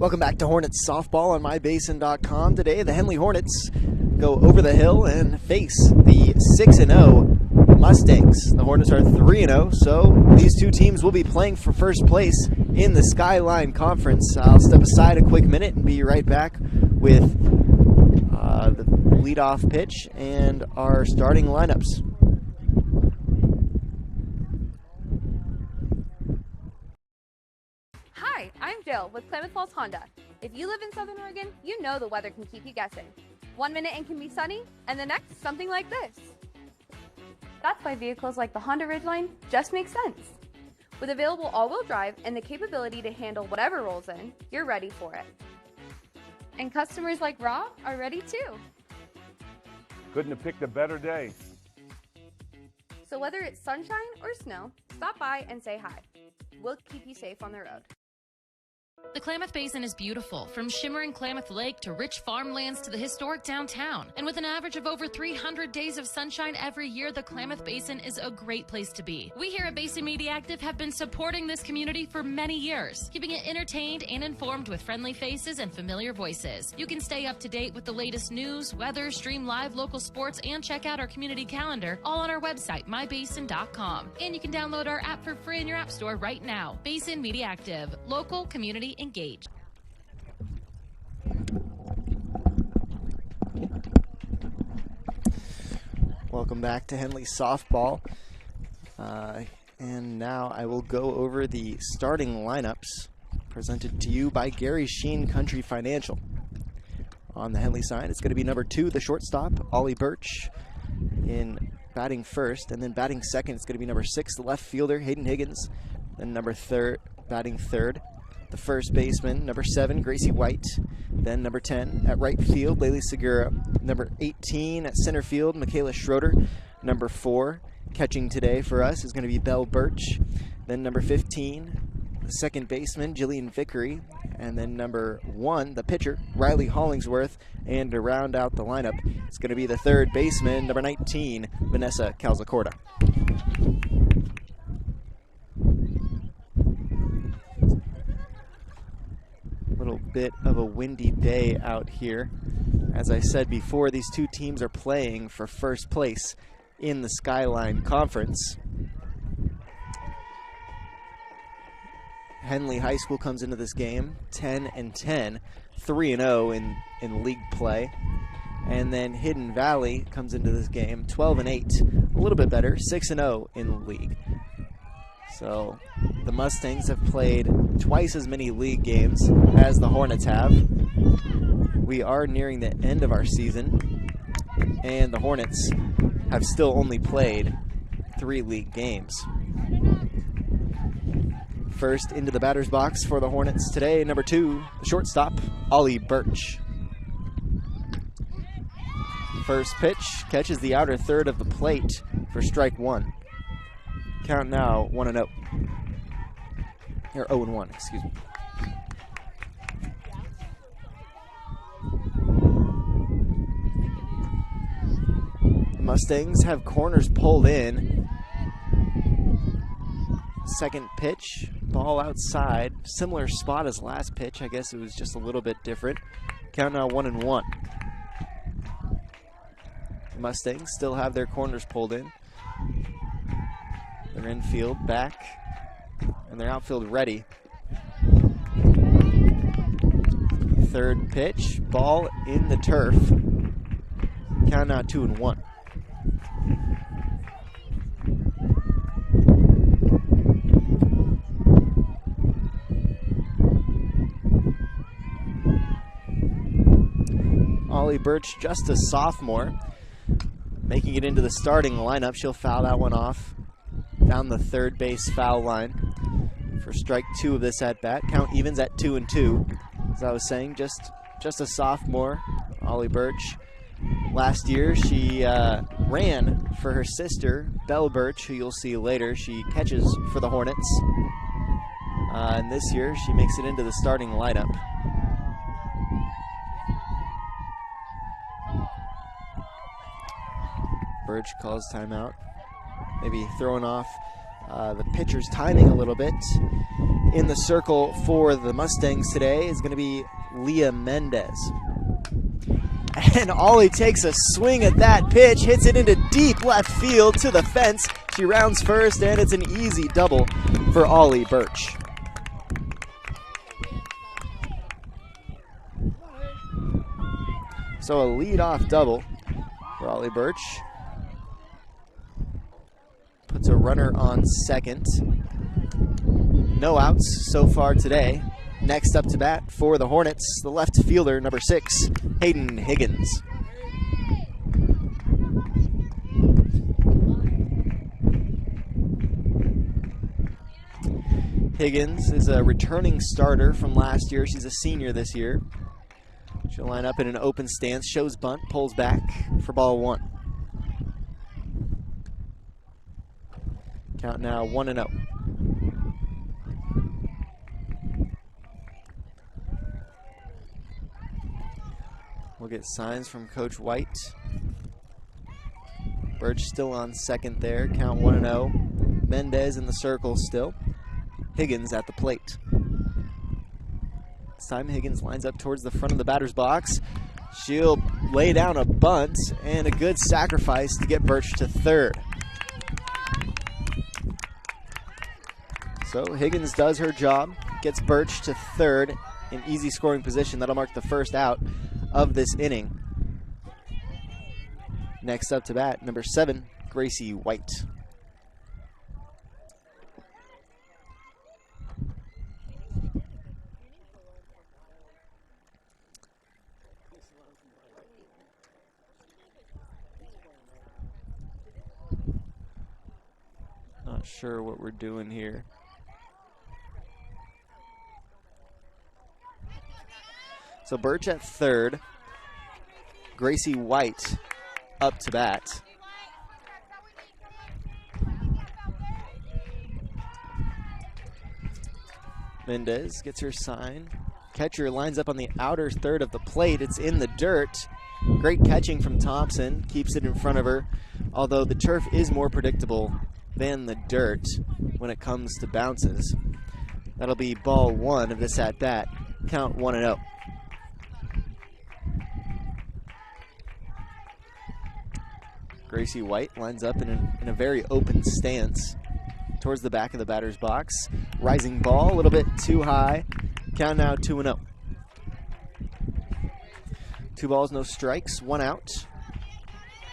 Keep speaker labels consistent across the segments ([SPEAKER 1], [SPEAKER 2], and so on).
[SPEAKER 1] Welcome back to Hornets Softball on mybasin.com. Today, the Henley Hornets go over the hill and face the 6-0 Mustangs. The Hornets are 3-0, so these two teams will be playing for first place in the Skyline Conference. I'll step aside a quick minute and be right back with the leadoff pitch and our starting lineups.
[SPEAKER 2] Hi, I'm Jill with Klamath Falls Honda. If you live in Southern Oregon, you know the weather can keep you guessing. 1 minute it can be sunny, and the next something like this. That's why vehicles like the Honda Ridgeline just make sense. With available all-wheel drive and the capability to handle whatever rolls in, you're ready for it. And customers like Rob are ready too.
[SPEAKER 3] Couldn't have picked a better day.
[SPEAKER 2] So whether it's sunshine or snow, stop by and say hi. We'll keep you safe on the road.
[SPEAKER 4] The Klamath Basin is beautiful, from shimmering Klamath Lake to rich farmlands to the historic downtown. And with an average of over 300 days of sunshine every year, the Klamath Basin is a great place to be. We here at Basin Media Active have been supporting this community for many years, keeping it entertained and informed with friendly faces and familiar voices. You can stay up to date with the latest news, weather, stream live local sports, and check out our community calendar, all on our website, mybasin.com. And you can download our app for free in your app store right now. Basin Media Active, local community engaged.
[SPEAKER 1] Welcome back to Henley Softball. And now I will go over the starting lineups presented to you by Gary Sheen Country Financial. On the Henley side, it's going to be number 2, the shortstop, Ollie Birch, in batting first. And then batting second, it's going to be number 6, the left fielder, Hayden Higgins. Then number 3, batting third, the first baseman, number 7, Gracie White. Then number 10 at right field, Laylee Segura. Number 18 at center field, Michaela Schroeder. Number 4, catching today for us, is going to be Belle Birch. Then number 15, the second baseman, Jillian Vickery. And then number 1, the pitcher, Riley Hollingsworth. And to round out the lineup, it's going to be the third baseman, number 19, Vanessa Calzacorda. Little bit of a windy day out here. As I said before, these two teams are playing for first place in the Skyline Conference. Henley High School comes into this game 10-10, 3-0 in league play. And then Hidden Valley comes into this game 12-8, a little bit better, 6-0 in the league. So the Mustangs have played twice as many league games as the Hornets have. We are nearing the end of our season, and the Hornets have still only played 3 league games. First into the batter's box for the Hornets today, number 2, the shortstop, Ollie Birch. First pitch catches the outer third of the plate for strike 1. Count now 1-0. Or 0-1, excuse me. The Mustangs have corners pulled in. Second pitch, ball outside. Similar spot as last pitch. I guess it was just a little bit different. Count now 1-1. The Mustangs still have their corners pulled in. Their infield back, and their outfield ready. Third pitch, ball in the turf. Count now 2-1. Ollie Birch, just a sophomore, making it into the starting lineup. She'll foul that one off down the third base foul line for strike 2 of this at-bat. Count evens at 2-2. As I was saying, just a sophomore, Ollie Birch. Last year, she ran for her sister, Belle Birch, who you'll see later. She catches for the Hornets. And this year, she makes it into the starting lineup. Birch calls timeout. Maybe throwing off the pitcher's timing a little bit. In the circle for the Mustangs today is going to be Leah Mendez. And Ollie takes a swing at that pitch, hits it into deep left field to the fence. She rounds first, and it's an easy double for Ollie Birch. So a leadoff double for Ollie Birch. Puts a runner on second. No outs so far today. Next up to bat for the Hornets, the left fielder, number 6, Hayden Higgins. Higgins is a returning starter from last year. She's a senior this year. She'll line up in an open stance, shows bunt, pulls back for ball 1. Count now 1-0. We'll get signs from Coach White. Birch still on second there. Count 1-0. Mendez in the circle still. Higgins at the plate. This time Higgins lines up towards the front of the batter's box. She'll lay down a bunt and a good sacrifice to get Birch to third. So Higgins does her job, gets Birch to third in easy scoring position. That'll mark the first out of this inning. Next up to bat, number 7, Gracie White. Not sure what we're doing here. So Birch at third, Gracie White up to bat. Mendez gets her sign. Catcher lines up on the outer third of the plate. It's in the dirt. Great catching from Thompson, keeps it in front of her, although the turf is more predictable than the dirt when it comes to bounces. That'll be ball 1 of this at bat. Count 1-0. Gracie White lines up in a very open stance towards the back of the batter's box. Rising ball, a little bit too high. Count now 2-0. 2 balls, no strikes, 1 out.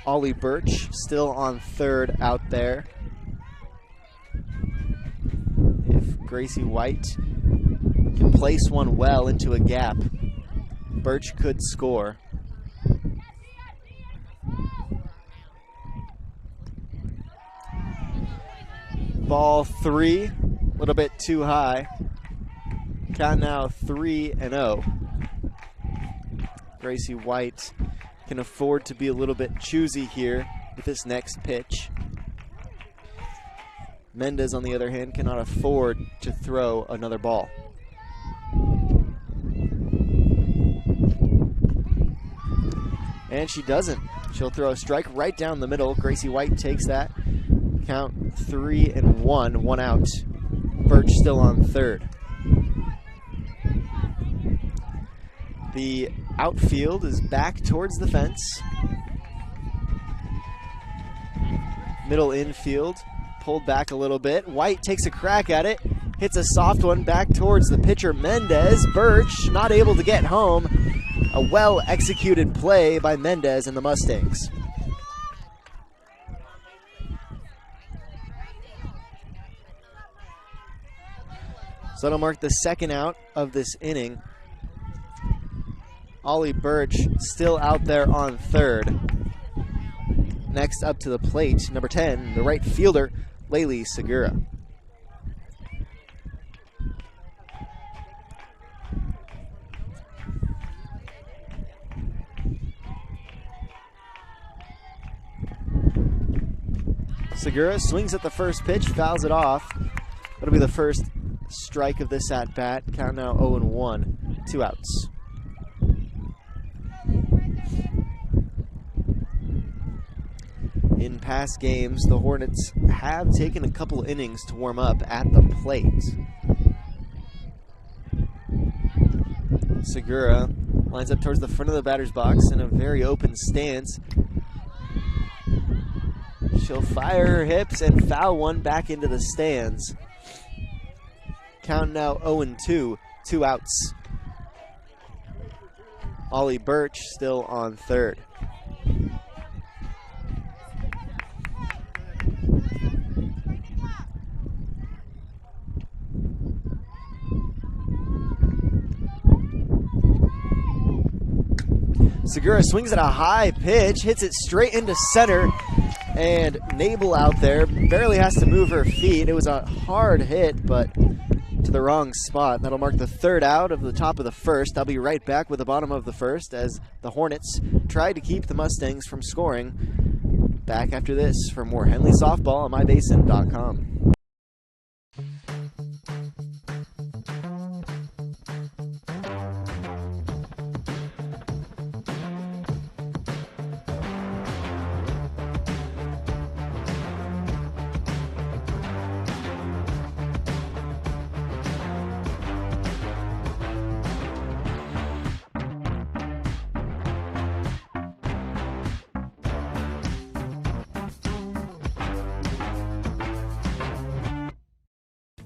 [SPEAKER 1] Ollie Birch still on third out there. If Gracie White can place one well into a gap, Birch could score. Ball 3, a little bit too high. Count now 3-0. Gracie White can afford to be a little bit choosy here with this next pitch. Mendez, on the other hand, cannot afford to throw another ball. And she doesn't. She'll throw a strike right down the middle. Gracie White takes that. Count 3-1, 1 out. Birch still on third. The outfield is back towards the fence. Middle infield pulled back a little bit. White takes a crack at it, hits a soft one back towards the pitcher Mendez. Birch not able to get home. A well-executed play by Mendez and the Mustangs. So that'll mark the second out of this inning. Ollie Birch still out there on third. Next up to the plate, number 10, the right fielder, Laylee Segura. Segura swings at the first pitch, fouls it off. That'll be the first strike of this at bat. Count now 0-1, 2 outs. In past games, the Hornets have taken a couple innings to warm up at the plate. Segura lines up towards the front of the batter's box in a very open stance. She'll fire her hips and foul one back into the stands. Count now 0-2, 2 outs. Ollie Birch still on third. Segura swings at a high pitch, hits it straight into center, and Nabel out there barely has to move her feet. It was a hard hit, but to the wrong spot. That'll mark the third out of the top of the first. I'll be right back with the bottom of the first as the Hornets try to keep the Mustangs from scoring. Back after this for more Henley softball on mybasin.com.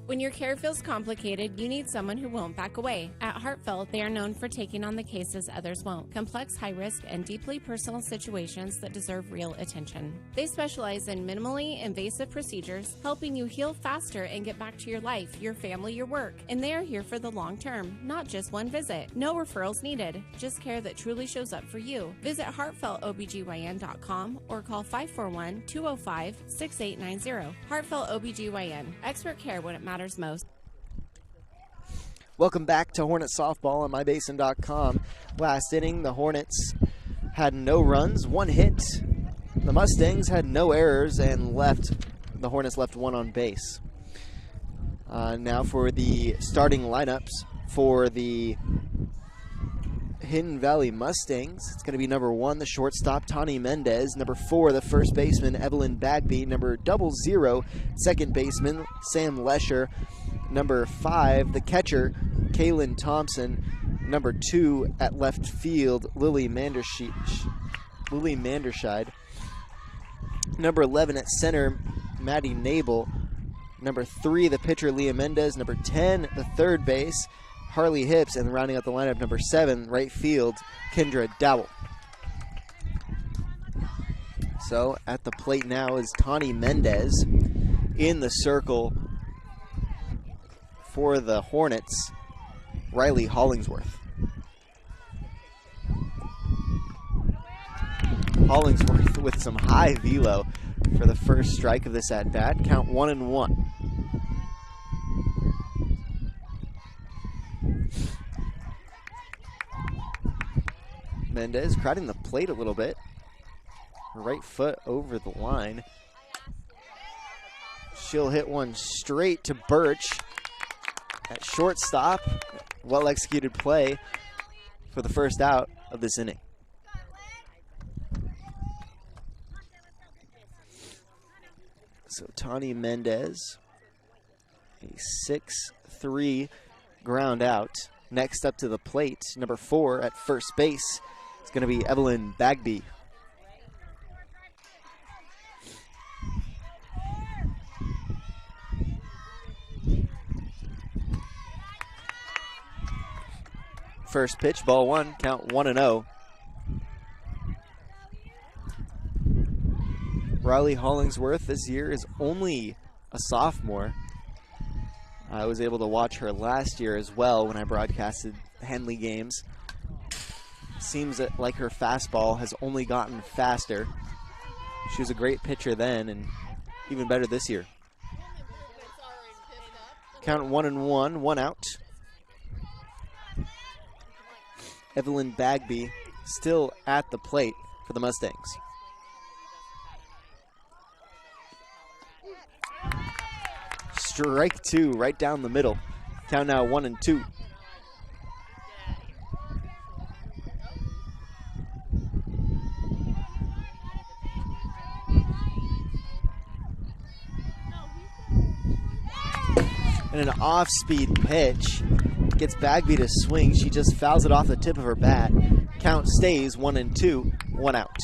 [SPEAKER 5] When your care feels complicated, you need someone who won't back away. At Heartfelt, they are known for taking on the cases others won't. Complex, high-risk, and deeply personal situations that deserve real attention. They specialize in minimally invasive procedures, helping you heal faster and get back to your life, your family, your work. And they are here for the long term, not just one visit. No referrals needed, just care that truly shows up for you. Visit heartfeltobgyn.com or call 541-205-6890. Heartfelt OBGYN. Expert care when it matters most.
[SPEAKER 1] Welcome back to Hornet softball on mybasin.com. Last inning, the Hornets had no runs, 1 hit. The Mustangs had no errors and the Hornets left 1 on base. Now for the starting lineups for the Hidden Valley Mustangs. It's going to be number 1, the shortstop, Tani Mendez. Number 4, the first baseman, Evelyn Bagby. Number 00, second baseman, Sam Lesher. Number 5, the catcher, Kaylin Thompson. Number 2, at left field, Lily Manderscheid. Number 11, at center, Maddie Nabel. Number 3, the pitcher, Leah Mendez. Number 10, the third base, Harley Hips, and rounding out the lineup, number 7, right field, Kendra Dowell. So at the plate now is Tani Mendez. In the circle for the Hornets, Riley Hollingsworth. Hollingsworth with some high velo for the first strike of this at-bat. Count 1-1. Mendez crowding the plate a little bit. Her right foot over the line. She'll hit one straight to Birch at shortstop. Well executed play for the first out of this inning. So Tani Mendez, a 6-3 ground out. Next up to the plate, number 4 at first base. It's going to be Evelyn Bagby. First pitch, ball 1, count 1-0. Riley Hollingsworth this year is only a sophomore. I was able to watch her last year as well when I broadcasted Henley games. Seems like her fastball has only gotten faster. She was a great pitcher then and even better this year. Count 1-1, 1 out. Evelyn Bagby still at the plate for the Mustangs. Strike 2 right down the middle. Count now 1-2. And an off-speed pitch gets Bagby to swing. She just fouls it off the tip of her bat. Count stays 1-2, 1 out.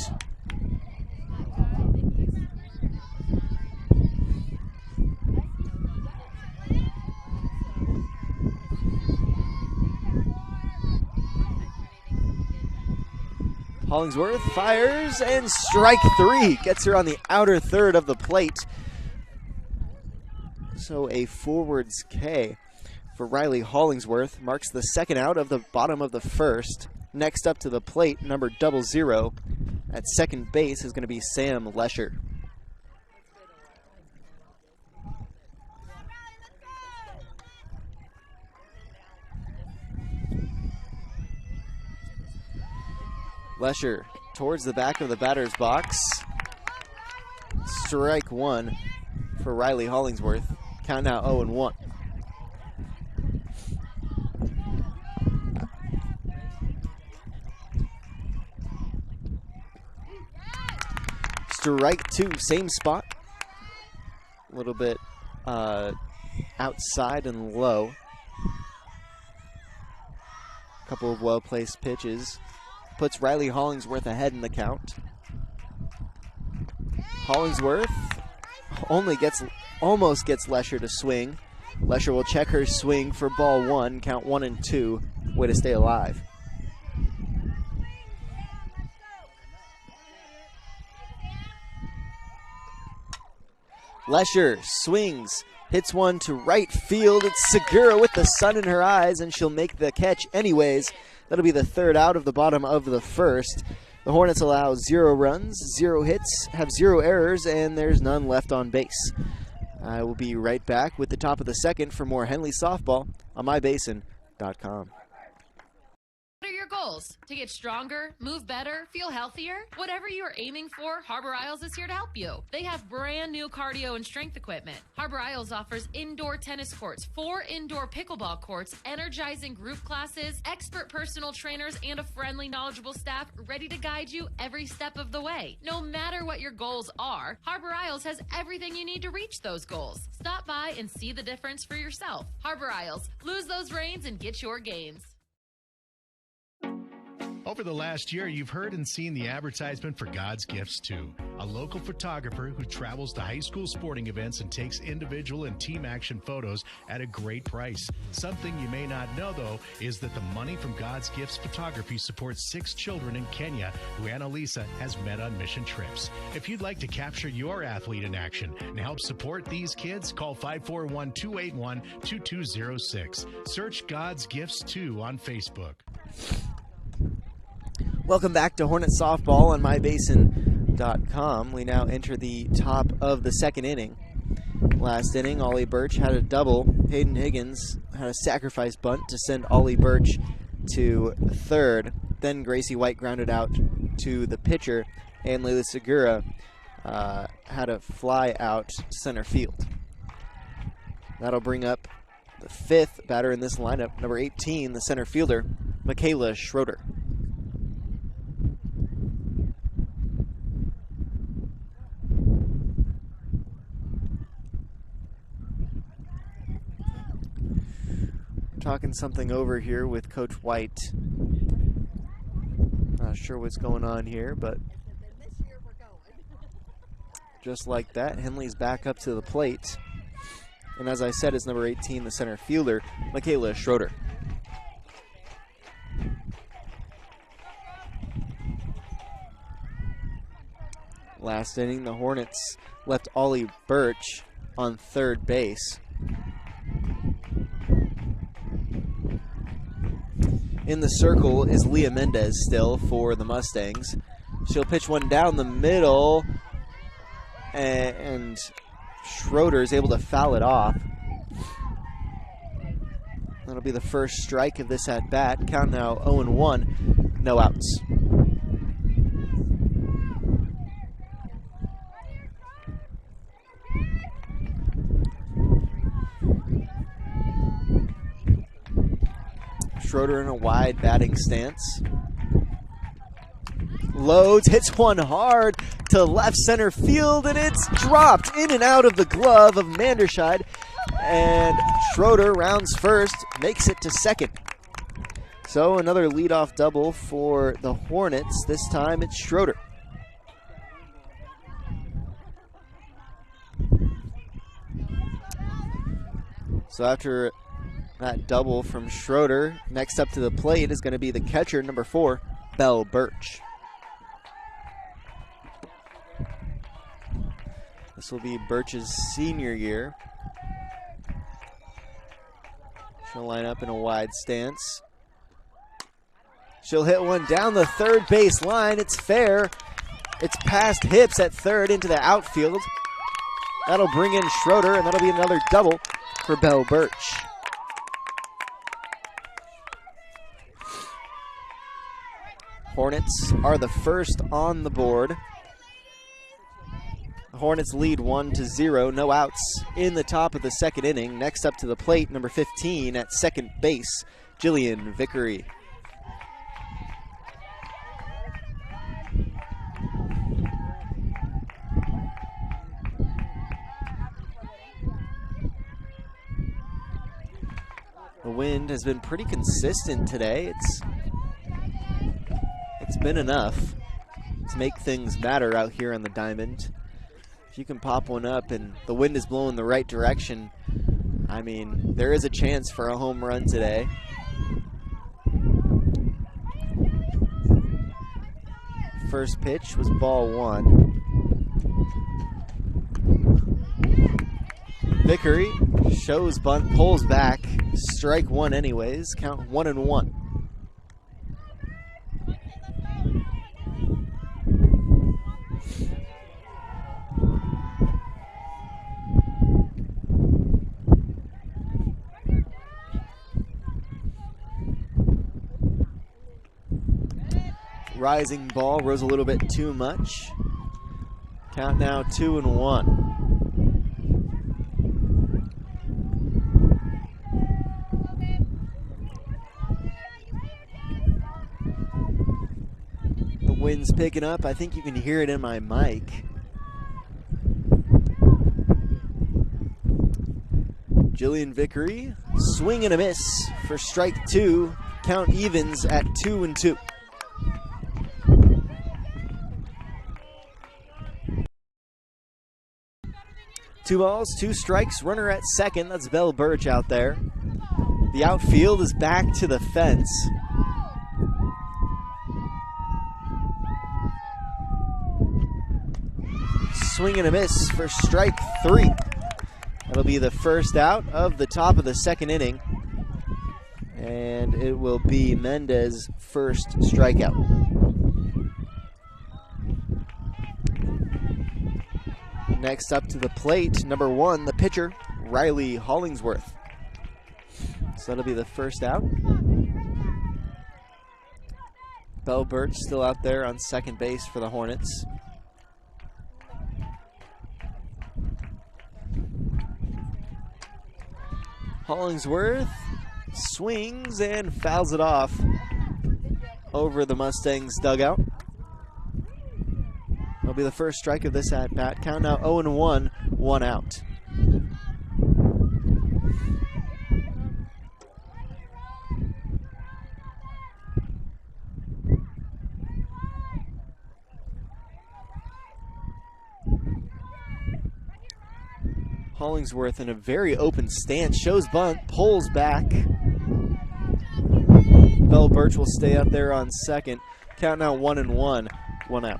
[SPEAKER 1] Hollingsworth fires and strike 3. Gets her on the outer third of the plate. So a forwards K for Riley Hollingsworth. Marks the second out of the bottom of the first. Next up to the plate, number 00 at second base is going to be Sam Lesher. Lesher towards the back of the batter's box. Strike 1 for Riley Hollingsworth. Count now 0-1. Strike 2, same spot. A little bit outside and low. Couple of well-placed pitches. Puts Riley Hollingsworth ahead in the count. Hollingsworth almost gets Lesher to swing. Lesher will check her swing for ball 1, count 1-2. Way to stay alive. Lesher swings, hits one to right field. It's Segura with the sun in her eyes, and she'll make the catch anyways. That'll be the third out of the bottom of the first. The Hornets allow 0 runs, 0 hits, have 0 errors, and there's none left on base. I will be right back with the top of the second for more Henley softball on mybasin.com.
[SPEAKER 4] What are your goals? To get stronger, move better, feel healthier? Whatever you are aiming for, Harbor Isles is here to help you. They have brand new cardio and strength equipment. Harbor Isles offers indoor tennis courts, 4 indoor pickleball courts, energizing group classes, expert personal trainers, and a friendly, knowledgeable staff ready to guide you every step of the way. No matter what your goals are, Harbor Isles has everything you need to reach those goals. Stop by and see the difference for yourself. Harbor Isles, lose those reins and get your gains.
[SPEAKER 6] Over the last year, you've heard and seen the advertisement for God's Gifts 2, a local photographer who travels to high school sporting events and takes individual and team action photos at a great price. Something you may not know, though, is that the money from God's Gifts Photography supports 6 children in Kenya who Annalisa has met on mission trips. If you'd like to capture your athlete in action and help support these kids, call 541-281-2206. Search God's Gifts 2 on Facebook.
[SPEAKER 1] Welcome back to Hornet Softball on mybasin.com. We now enter the top of the second inning. Last inning, Ollie Birch had a double. Hayden Higgins had a sacrifice bunt to send Ollie Birch to third. Then Gracie White grounded out to the pitcher, and Layla Segura had a fly out to center field. That'll bring up the 5th batter in this lineup, number 18, the center fielder, Michaela Schroeder. Talking something over here with Coach White. Not sure what's going on here, but just like that, Henley's back up to the plate. And as I said, it's number 18, the center fielder, Michaela Schroeder. Last inning, the Hornets left Ollie Birch on third base. In the circle is Leah Mendez still for the Mustangs. She'll pitch one down the middle, and Schroeder is able to foul it off. That'll be the first strike of this at-bat. Count now 0-1, no outs. Schroeder in a wide batting stance. Loads, hits one hard to left center field, and it's dropped in and out of the glove of Manderscheid and Schroeder rounds first, makes it to second. So another leadoff double for the Hornets. This time it's Schroeder. So after that double from Schroeder, next up to the plate is going to be the catcher, number 4, Belle Birch. This will be Birch's senior year. She'll line up in a wide stance. She'll hit one down the third base line. It's fair. It's past hips at third into the outfield. That'll bring in Schroeder, and that'll be another double for Belle Birch. Hornets are the first on the board. The Hornets lead 1-0, no outs in the top of the second inning. Next up to the plate, number 15 at second base, Jillian Vickery. The wind has been pretty consistent today. It's been enough to make things matter out here on the diamond. If you can pop one up and the wind is blowing the right direction, I mean, there is a chance for a home run today. First pitch was ball 1. Vickery shows bunt, pulls back, strike 1 anyways, count 1-1. Rising ball rose a little bit too much. Count now 2-1. The wind's picking up. I think you can hear it in my mic. Jillian Vickery, swing and a miss for strike 2. Count evens at 2-2. 2 balls, 2 strikes, runner at second. That's Belle Birch out there. The outfield is back to the fence. Swing and a miss for strike 3. That'll be the first out of the top of the second inning. And it will be Mendez's first strikeout. Next up to the plate, number 1, the pitcher, Riley Hollingsworth. So that'll be the first out. Belle Birch still out there on second base for the Hornets. Hollingsworth swings and fouls it off over the Mustangs dugout. That'll be the first strike of this at-bat. Count now 0-1, 1 out. Hollingsworth in a very open stance, shows bunt, pulls back. Belle Birch will stay up there on second. Count now 1-1, 1 out.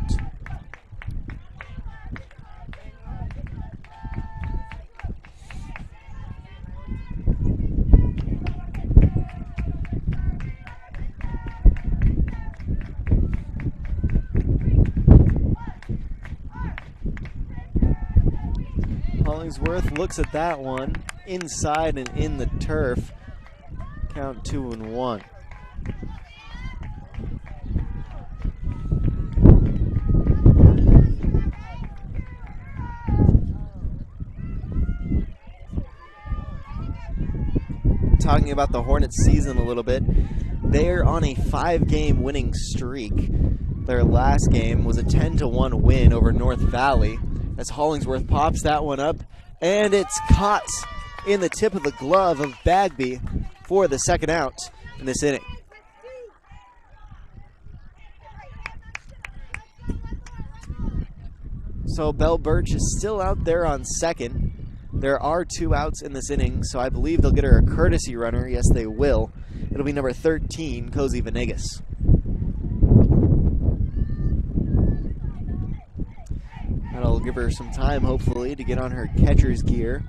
[SPEAKER 1] Hollingsworth looks at that one, inside and in the turf. Count 2-1. Talking about the Hornets season a little bit, they're on a 5-game winning streak. Their last game was a 10-1 win over North Valley, as Hollingsworth pops that one up, and it's caught in the tip of the glove of Bagby for the second out in this inning. So Bell Birch is still out there on second. There are 2 outs in this inning, so I believe they'll get her a courtesy runner. Yes, they will. It'll be number 13, Cozy Venegas. That'll give her some time, hopefully, to get on her catcher's gear.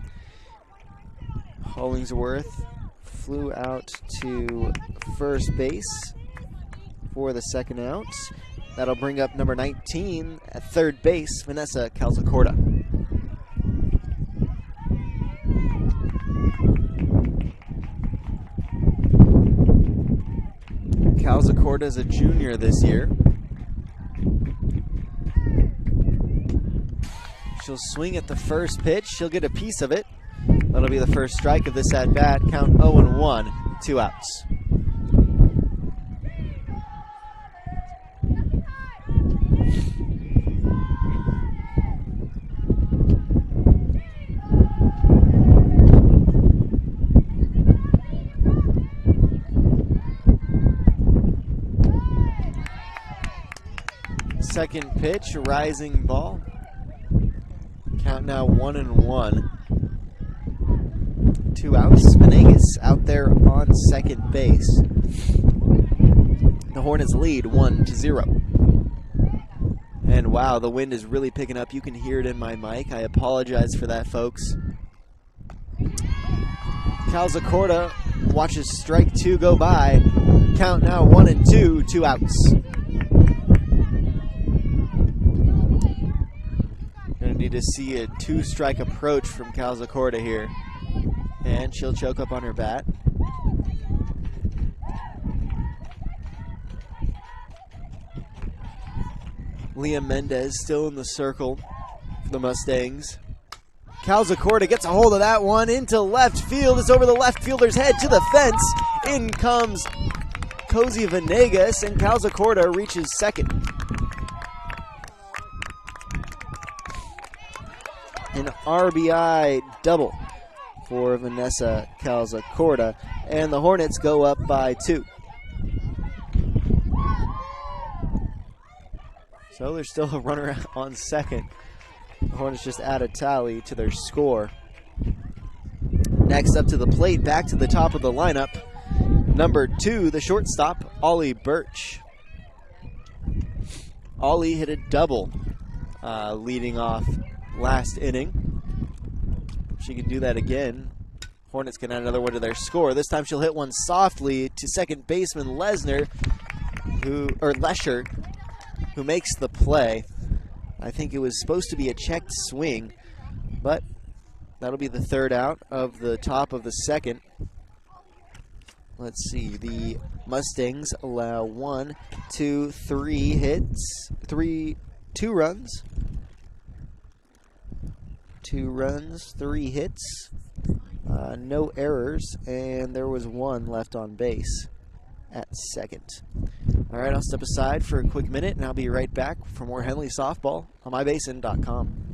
[SPEAKER 1] Hollingsworth flew out to first base for the second out. That'll bring up number 19 at third base, Vanessa Calzacorda. Calzacorda is a junior this year. She'll swing at the first pitch. She'll get a piece of it. That'll be the first strike of this at-bat. Count 0-1, 2 outs. Second pitch, rising ball. Count now 1-1. 2 outs. Venegas out there on second base. The Hornets lead 1-0. And wow, the wind is really picking up. You can hear it in my mic. I apologize for that, folks. Calzacorda watches strike 2 go by. Count now 1-2, 2 outs. Gonna need to see a 2-strike approach from Calzacorda here. And she'll choke up on her bat. Leah Mendez still in the circle for the Mustangs. Calzacorda gets a hold of that one into left field. It's over the left fielder's head to the fence. In comes Cozy Venegas, and Calzacorda reaches second. An RBI double for Vanessa Calzacorda, and the Hornets go up by 2. So there's still a runner on second. The Hornets just add a tally to their score. Next up to the plate, back to the top of the lineup. Number 2, the shortstop, Ollie Birch. Ollie hit a double leading off last inning. She can do that again. Hornets can add another one to their score. This time she'll hit one softly to second baseman Lesher, who makes the play. I think it was supposed to be a checked swing, but that'll be the third out of the top of the second. Let's see, the Mustangs allow 1, 2, 3 hits, 2 runs. 2 runs, 3 hits, no errors, and there was 1 left on base at second. All right, I'll step aside for a quick minute, and I'll be right back for more Henley softball on mybasin.com.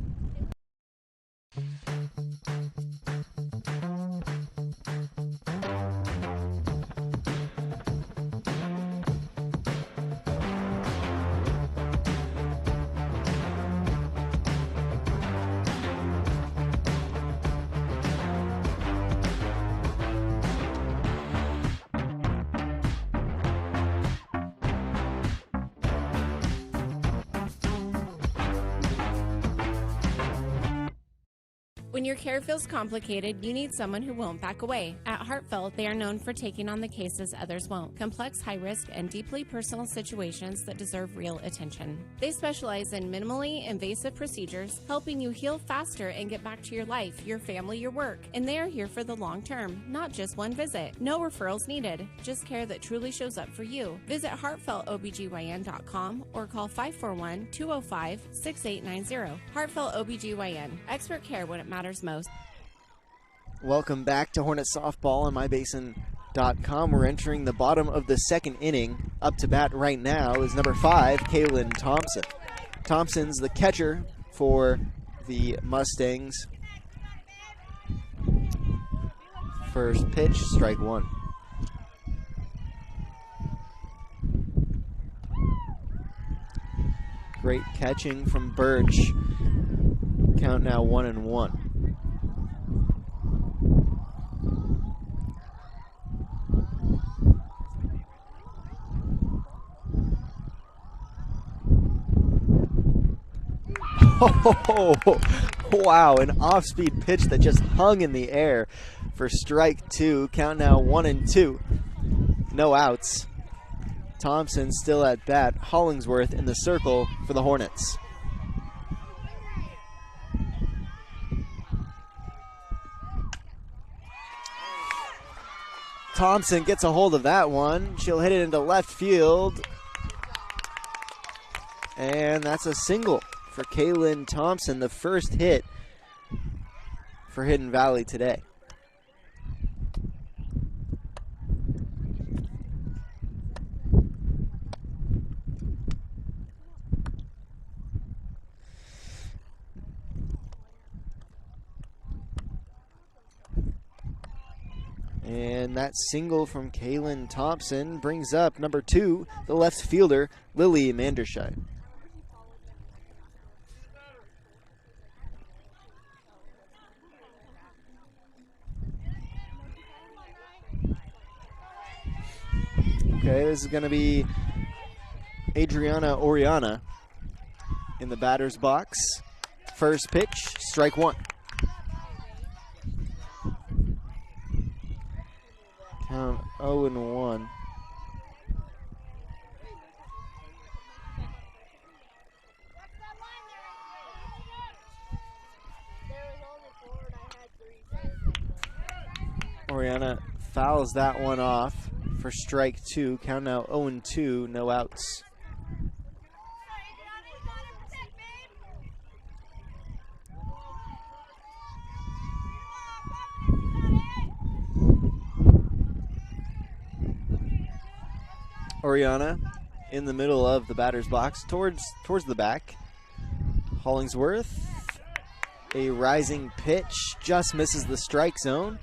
[SPEAKER 5] When your care feels complicated, you need someone who won't back away. At Heartfelt, they are known for taking on the cases others won't. Complex, high-risk, and deeply personal situations that deserve real attention. They specialize in minimally invasive procedures, helping you heal faster and get back to your life, your family, your work. And they are here for the long term, not just one visit. No referrals needed, just care that truly shows up for you. Visit heartfeltobgyn.com or call 541-205-6890. Heartfelt OBGYN. Expert care when it matters most.
[SPEAKER 1] Welcome back to Hornet Softball on mybasin.com. We're entering the bottom of the second inning. Up to bat right now is number 5, Kaylin Thompson. Thompson's the catcher for the Mustangs. First pitch, strike one. Great catching from Birch. Count now 1-1. Oh, wow, an off-speed pitch that just hung in the air for strike two. Count now 1-2. No outs. Thompson still at bat. Hollingsworth in the circle for the Hornets. Thompson gets a hold of that one. She'll hit it into left field. And that's a single for Kaylin Thompson, the first hit for Hidden Valley today. And that single from Kaylin Thompson brings up number 2, the left fielder, Lily Manderscheid. Okay, this is going to be Adriana Oriana in the batter's box. First pitch, strike one. Count 0-1. Oriana fouls that one off for strike two. Count now 0-2, no outs. Oriana in the middle of the batter's box towards the back. Hollingsworth, a rising pitch, just misses the strike zone.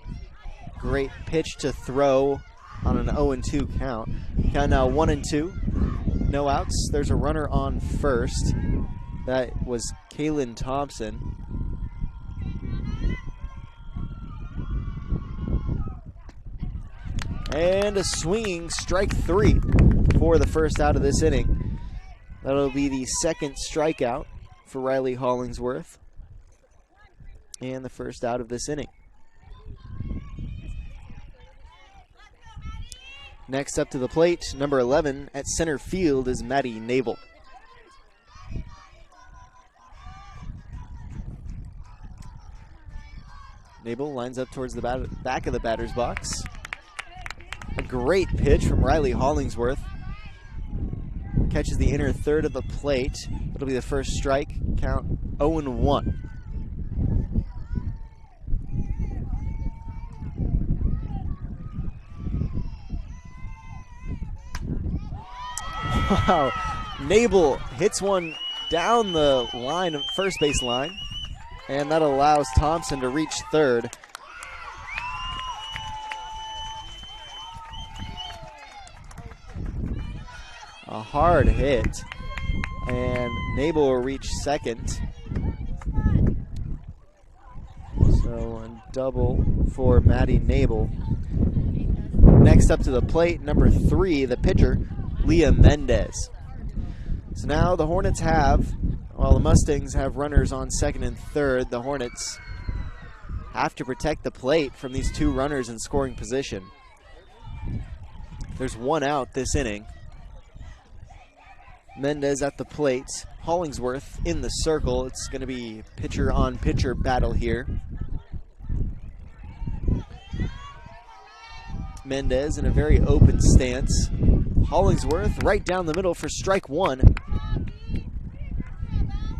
[SPEAKER 1] Great pitch to throw on an 0-2 count. Count now 1-2, no outs. There's a runner on first. That was Kaylin Thompson. And a swinging strike three for the first out of this inning. That'll be the second strikeout for Riley Hollingsworth. And the first out of this inning. Next up to the plate, number 11 at center field is Maddie Nabel. Nabel lines up towards the back of the batter's box. A great pitch from Riley Hollingsworth. Catches the inner third of the plate. It'll be the first strike. Count 0-1. Wow. Nabel hits one down the line, first base line, and that allows Thompson to reach third. A hard hit, and Nabel will reach second. So a double for Maddie Nabel. Next up to the plate, number 3, the pitcher, Leah Mendez. So now the Hornets have, while the Mustangs have runners on second and third, the Hornets have to protect the plate from these two runners in scoring position. There's one out this inning. Mendez at the plate, Hollingsworth in the circle. It's going to be pitcher on pitcher battle here. Mendez in a very open stance. Hollingsworth right down the middle for strike one.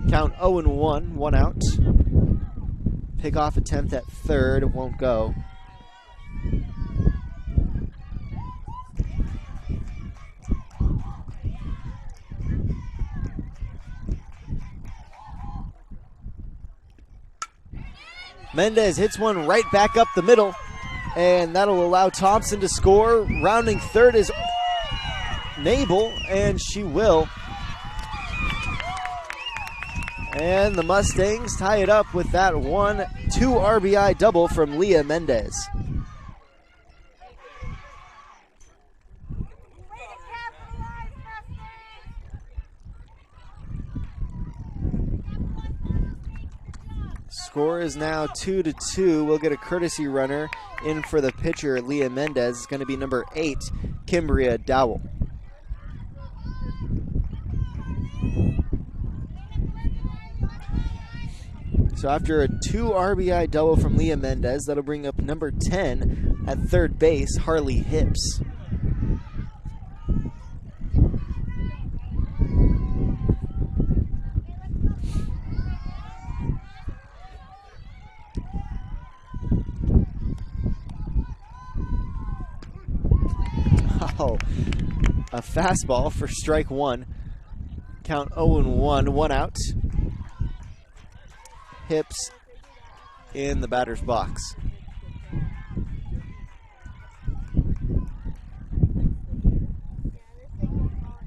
[SPEAKER 1] Count 0-1, one out. Pickoff attempt at third, won't go. Mendez hits one right back up the middle. And that'll allow Thompson to score. Rounding third is Nabel, and she will. And the Mustangs tie it up with that 1-2 RBI double from Leah Mendez. Score is now 2-2. We'll get a courtesy runner in for the pitcher, Leah Mendez. It's going to be number 8, Kimbria Dowell. So after a 2 RBI double from Leah Mendez, that'll bring up number 10 at third base, Harley Hips. Oh, a fastball for strike one. Count 0-1, 1 out. Hips in the batter's box.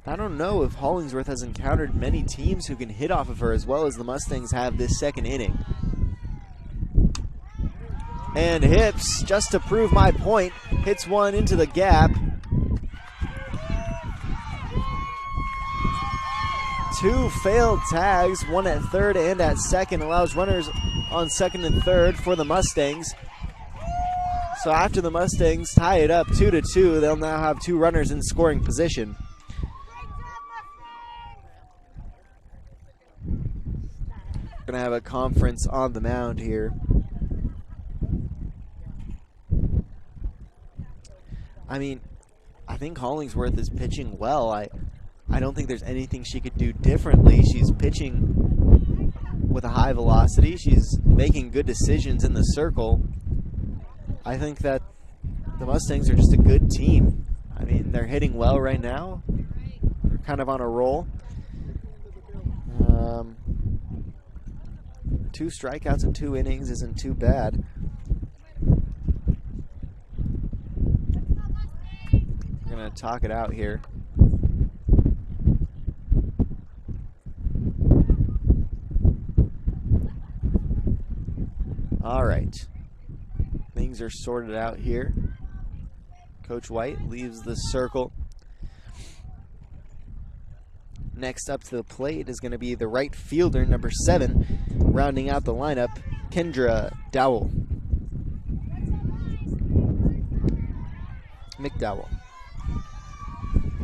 [SPEAKER 1] I don't know if Hollingsworth has encountered many teams who can hit off of her as well as the Mustangs have this second inning. And Hips, just to prove my point, hits one into the gap. 2 failed tags, 1 at third and at second, allows runners on second and third for the Mustangs. So after the Mustangs tie it up 2-2, they'll now have 2 runners in scoring position. We're gonna have a conference on the mound here. I mean, I think Hollingsworth is pitching well. I don't think there's anything she could do differently. She's pitching with a high velocity. She's making good decisions in the circle. I think that the Mustangs are just a good team. I mean, they're hitting well right now. They're kind of on a roll. 2 strikeouts in 2 innings isn't too bad. We're going to talk it out here. All right, things are sorted out here. Coach White leaves the circle. Next up to the plate is going to be the right fielder, number 7, rounding out the lineup, Kendra Dowell. McDowell.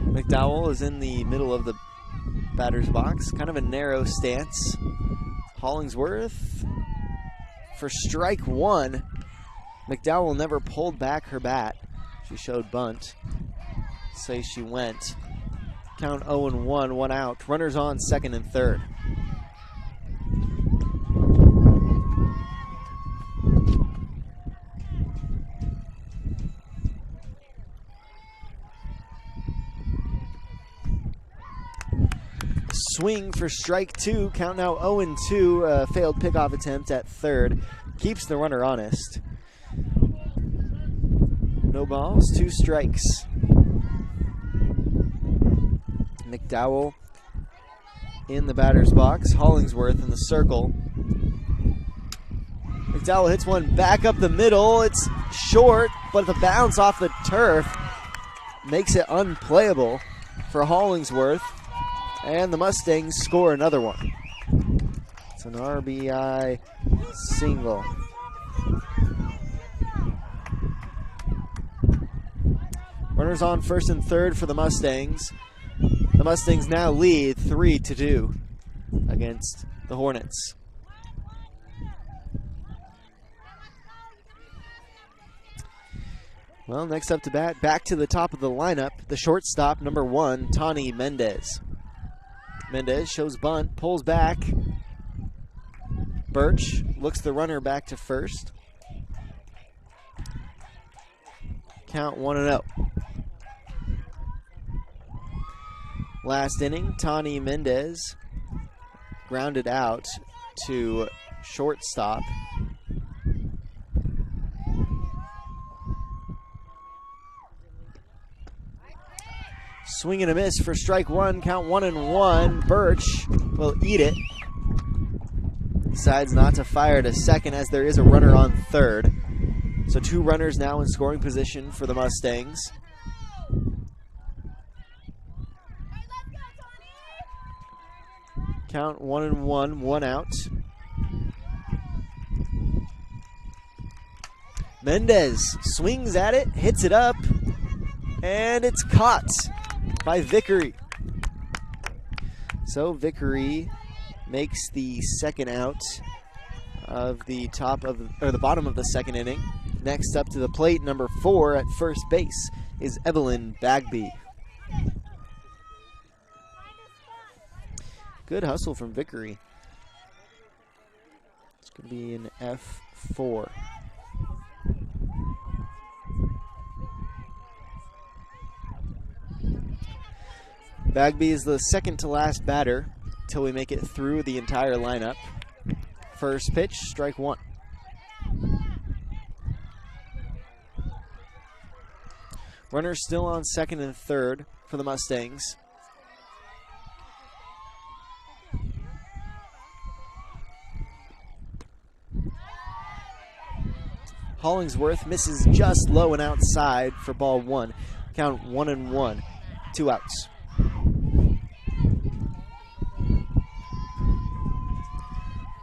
[SPEAKER 1] McDowell is in the middle of the batter's box, kind of a narrow stance. Hollingsworth for strike one. McDowell never pulled back her bat. She showed bunt. Say she went. Count 0-1, 1 out. Runners on second and third. Swing for strike two. Count now 0-2. Failed pickoff attempt at third. Keeps the runner honest. No balls, 2 strikes. McDowell in the batter's box. Hollingsworth in the circle. McDowell hits one back up the middle. It's short, but the bounce off the turf makes it unplayable for Hollingsworth. And the Mustangs score another one. It's an RBI single. Runners on first and third for the Mustangs. The Mustangs now lead 3-2 against the Hornets. Well, next up to bat, back to the top of the lineup, the shortstop, number 1, Tawny Mendez. Mendez shows bunt, pulls back. Birch looks the runner back to first. Count 1-0. Last inning, Tawny Mendez grounded out to shortstop. Swing and a miss for strike one, count 1-1. Birch will eat it. Decides not to fire to second as there is a runner on third. So 2 runners now in scoring position for the Mustangs. Count 1-1, 1 out. Mendez swings at it, hits it up, and it's caught by Vickery. So Vickery makes the second out of the bottom of the second inning. Next up to the plate, number 4 at first base is Evelyn Bagby. Good hustle from Vickery. It's going to be an F4. Bagby is the second to last batter till we make it through the entire lineup. First pitch, strike 1. Runner still on second and third for the Mustangs. Hollingsworth misses just low and outside for ball 1. Count 1-1, 2 outs.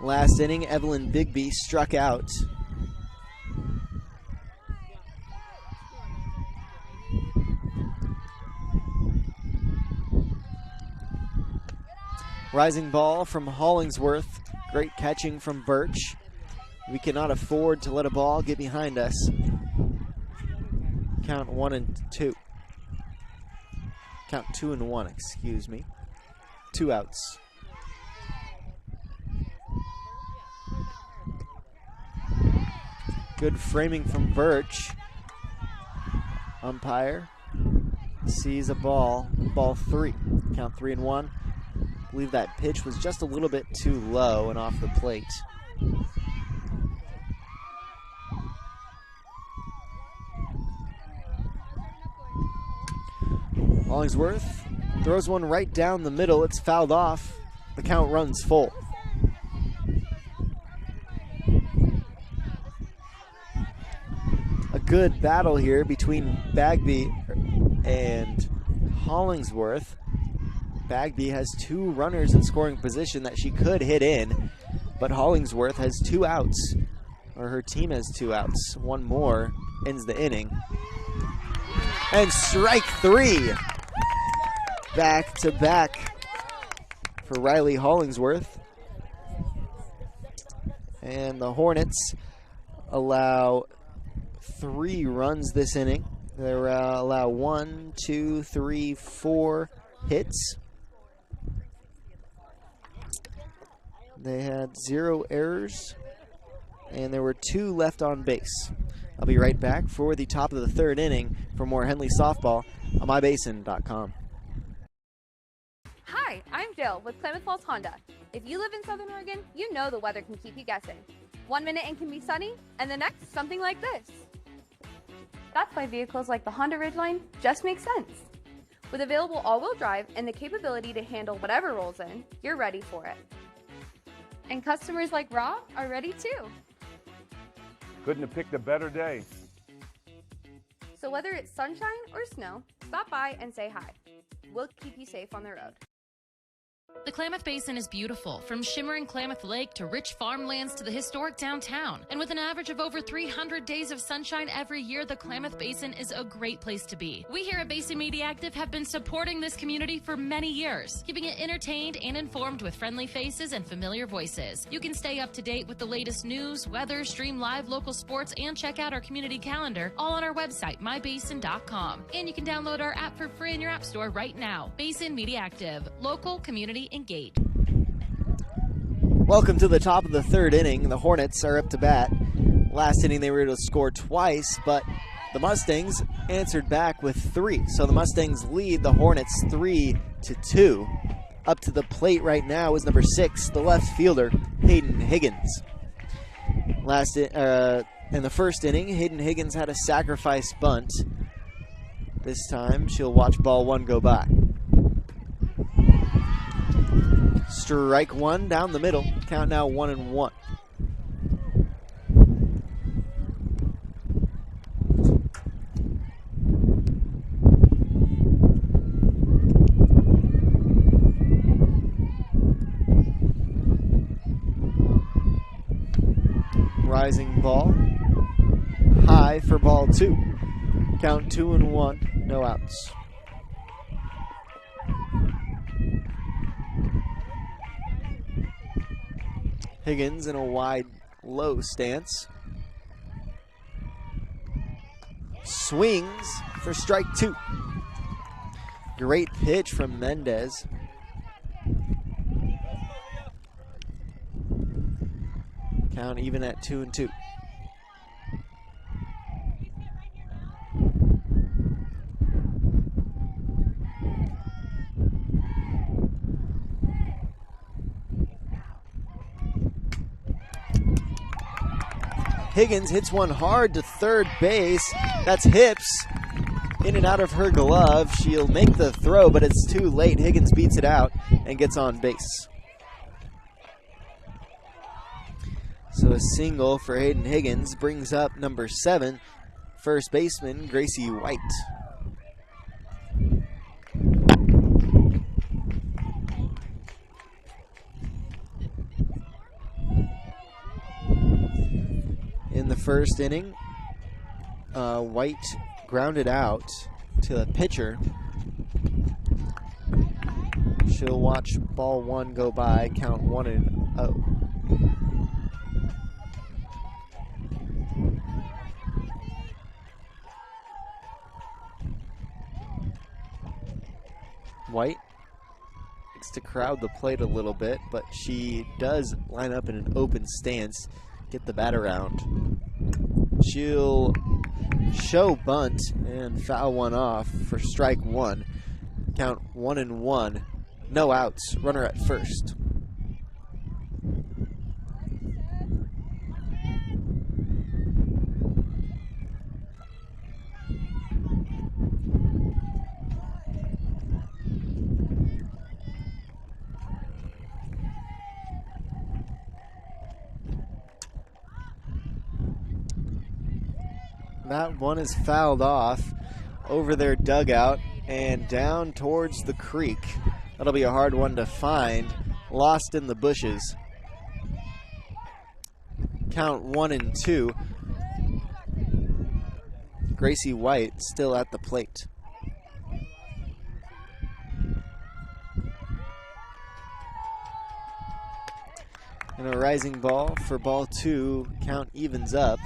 [SPEAKER 1] Last inning, Evelyn Bigby struck out. Rising ball from Hollingsworth. Great catching from Birch. We cannot afford to let a ball get behind us. Count 1-2. Count 2-1, excuse me. 2 outs. Good framing from Birch. Umpire sees a ball. Ball 3. Count 3-1. I believe that pitch was just a little bit too low and off the plate. Hollingsworth throws one right down the middle. It's fouled off. The count runs full. A good battle here between Bagby and Hollingsworth. Bagby has 2 runners in scoring position that she could hit in, but Hollingsworth has 2 outs, or her team has 2 outs. One more ends the inning. And strike 3. Back to back for Riley Hollingsworth. And the Hornets allow 3 runs this inning. They allow 1, 2, 3, 4 hits. They had 0 errors, and there were 2 left on base. I'll be right back for the top of the 3rd inning for more Henley softball on mybasin.com.
[SPEAKER 2] Hi, I'm Jill with Klamath Falls Honda. If you live in Southern Oregon, you know the weather can keep you guessing. 1 minute it can be sunny, and the next something like this. That's why vehicles like the Honda Ridgeline just make sense. With available all-wheel drive and the capability to handle whatever rolls in, you're ready for it. And customers like Rob are ready too.
[SPEAKER 3] Couldn't have picked a better day.
[SPEAKER 2] So whether it's sunshine or snow, stop by and say hi. We'll keep you safe on the road.
[SPEAKER 4] The Klamath Basin is beautiful, from shimmering Klamath Lake to rich farmlands to the historic downtown. And with an average of over 300 days of sunshine every year, the Klamath Basin is a great place to be. We here at Basin Media Active have been supporting this community for many years, keeping it entertained and informed with friendly faces and familiar voices. You can stay up to date with the latest news, weather, stream live local sports, and check out our community calendar, all on our website, mybasin.com. And you can download our app for free in your app store right now. Basin Media Active, local community engaged.
[SPEAKER 1] Welcome to the top of the 3rd inning. The Hornets are up to bat. Last inning they were able to score twice, but the Mustangs answered back with 3. So the Mustangs lead the Hornets 3-2. Up to the plate right now is number 6, the left fielder, Hayden Higgins. In the first inning, Hayden Higgins had a sacrifice bunt. This time she'll watch ball one go by. Strike one down the middle. Count now 1-1. Rising ball. High for ball two. Count 2-1. No outs. Higgins in a wide, low stance. Swings for strike two. Great pitch from Mendez. Count even at 2-2. Higgins hits one hard to third base. That's hips. In and out of her glove. She'll make the throw, but it's too late. Higgins beats it out and gets on base. So a single for Hayden Higgins brings up number 7, first baseman Gracie White. In the first inning, White grounded out to the pitcher. She'll watch ball one go by, count 1-0. White likes to crowd the plate a little bit, but she does line up in an open stance, get the bat around. She'll show bunt and foul one off for strike one. Count 1-1. No outs. Runner at first. That one is fouled off over their dugout and down towards the creek. That'll be a hard one to find. Lost in the bushes. Count 1-2. Gracie White still at the plate. And a rising ball for ball two. Count evens up.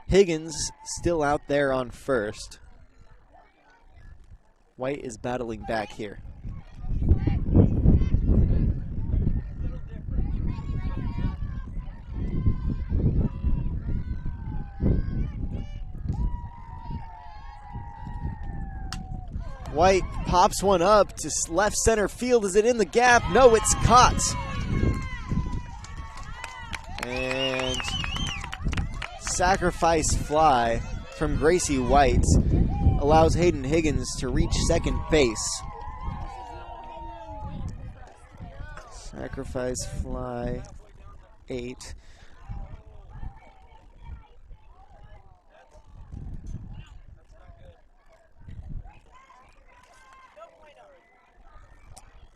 [SPEAKER 1] Higgins still out there on first. White is battling back here. White pops one up to left center field. Is it in the gap? No, it's caught. And sacrifice fly from Gracie White allows Hayden Higgins to reach second base. Sacrifice fly 8.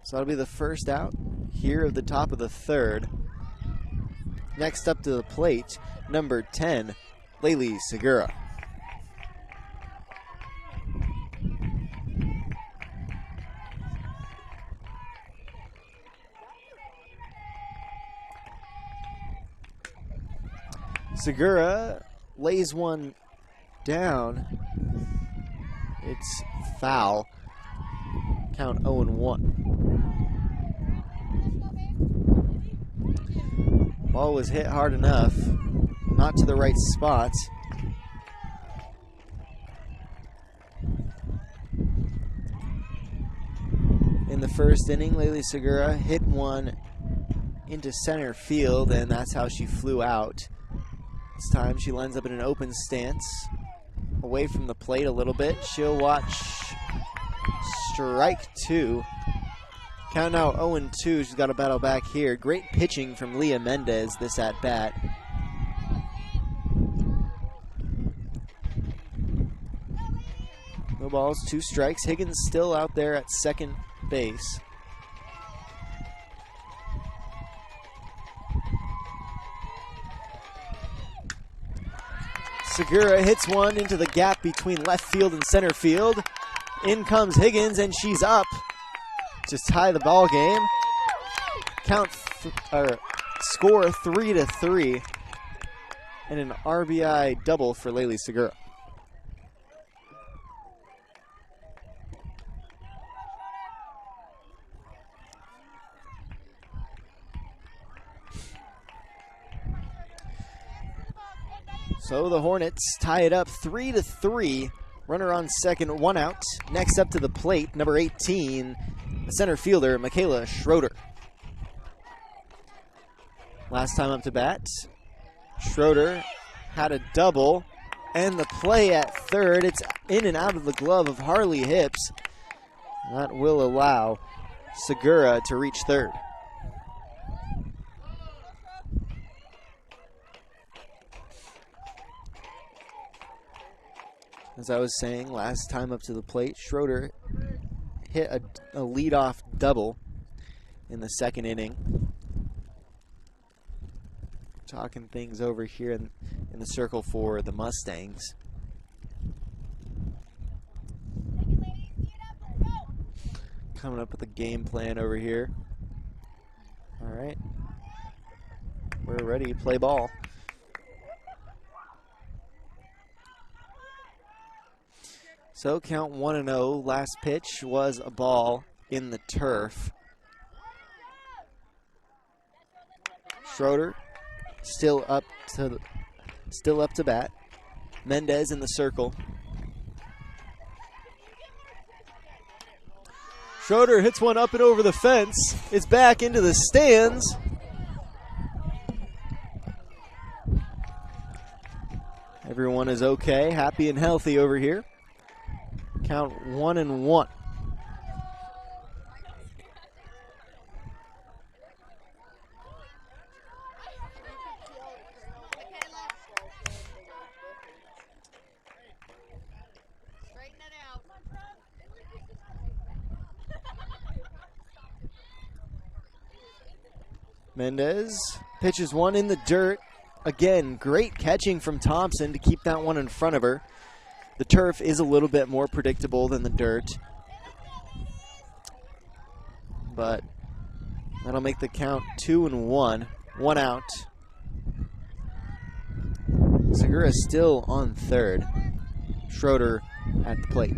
[SPEAKER 1] So that'll be the first out here at the top of the third. Next up to the plate, number 10, Laylee Segura. Segura lays one down. It's foul. Count 0-1. Ball was hit hard enough, not to the right spot. In the first inning, Laylee Segura hit one into center field, and that's how she flew out. This time she lines up in an open stance, away from the plate a little bit. She'll watch strike 2. Count now 0-2. She's got to battle back here. Great pitching from Leah Mendez this at bat. No balls, 2 strikes. Higgins still out there at second base. Segura hits one into the gap between left field and center field. In comes Higgins, and she's up to tie the ball game. Score 3-3, and an RBI double for Laylee Segura. So the Hornets tie it up 3-3. Runner on second, 1 out. Next up to the plate, number 18, the center fielder, Michaela Schroeder. Last time up to bat, Schroeder had a double, and the play at third. It's in and out of the glove of Harley Hips. That will allow Segura to reach third. As I was saying, last time up to the plate, Schroeder hit a leadoff double in the second inning. Talking things over here in the circle for the Mustangs. Coming up with a game plan over here. All right. We're ready to play ball. So count 1-0. Last pitch was a ball in the turf. Schroeder still up to bat. Mendez in the circle. Schroeder hits one up and over the fence. It's back into the stands. Everyone is okay, happy and healthy over here. Count 1-1. Mendez pitches one in the dirt. Again, great catching from Thompson to keep that one in front of her. The turf is a little bit more predictable than the dirt, but that'll make the count 2-1. 1 out. Segura still on third. Schroeder at the plate.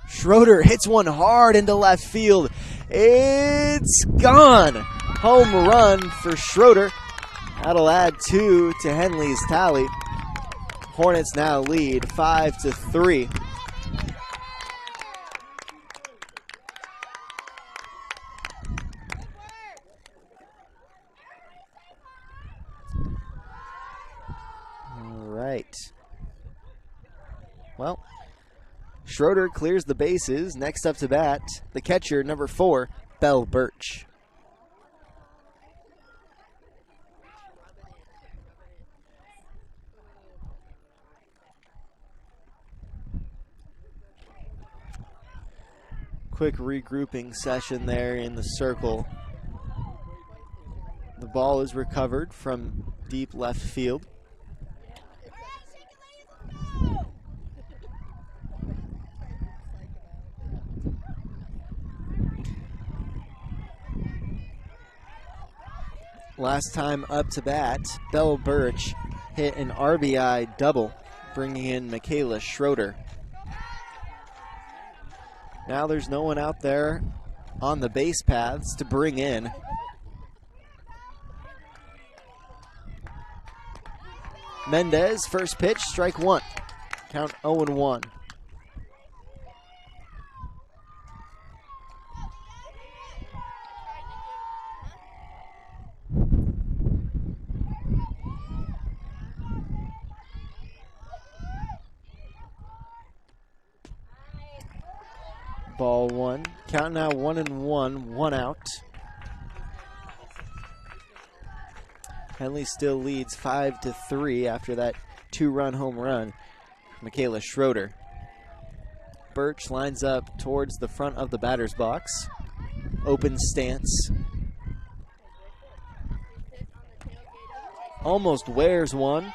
[SPEAKER 1] Schroeder hits one hard into left field. It's gone. Home run for Schroeder. That'll add 2 to Henley's tally. Hornets now lead 5-3. All right. Well, Schroeder clears the bases. Next up to bat, the catcher, number 4, Belle Birch. Quick regrouping session there in the circle. The ball is recovered from deep left field. Last time up to bat, Belle Birch hit an RBI double, bringing in Michaela Schroeder. Now there's no one out there on the base paths to bring in. Mendez, first pitch, strike 1. Count 0-1. Ball one. Count now 1-1, 1 out. Henley still leads 5-3 after that 2-run home run. Michaela Schroeder. Birch lines up towards the front of the batter's box. Open stance. Almost wears one.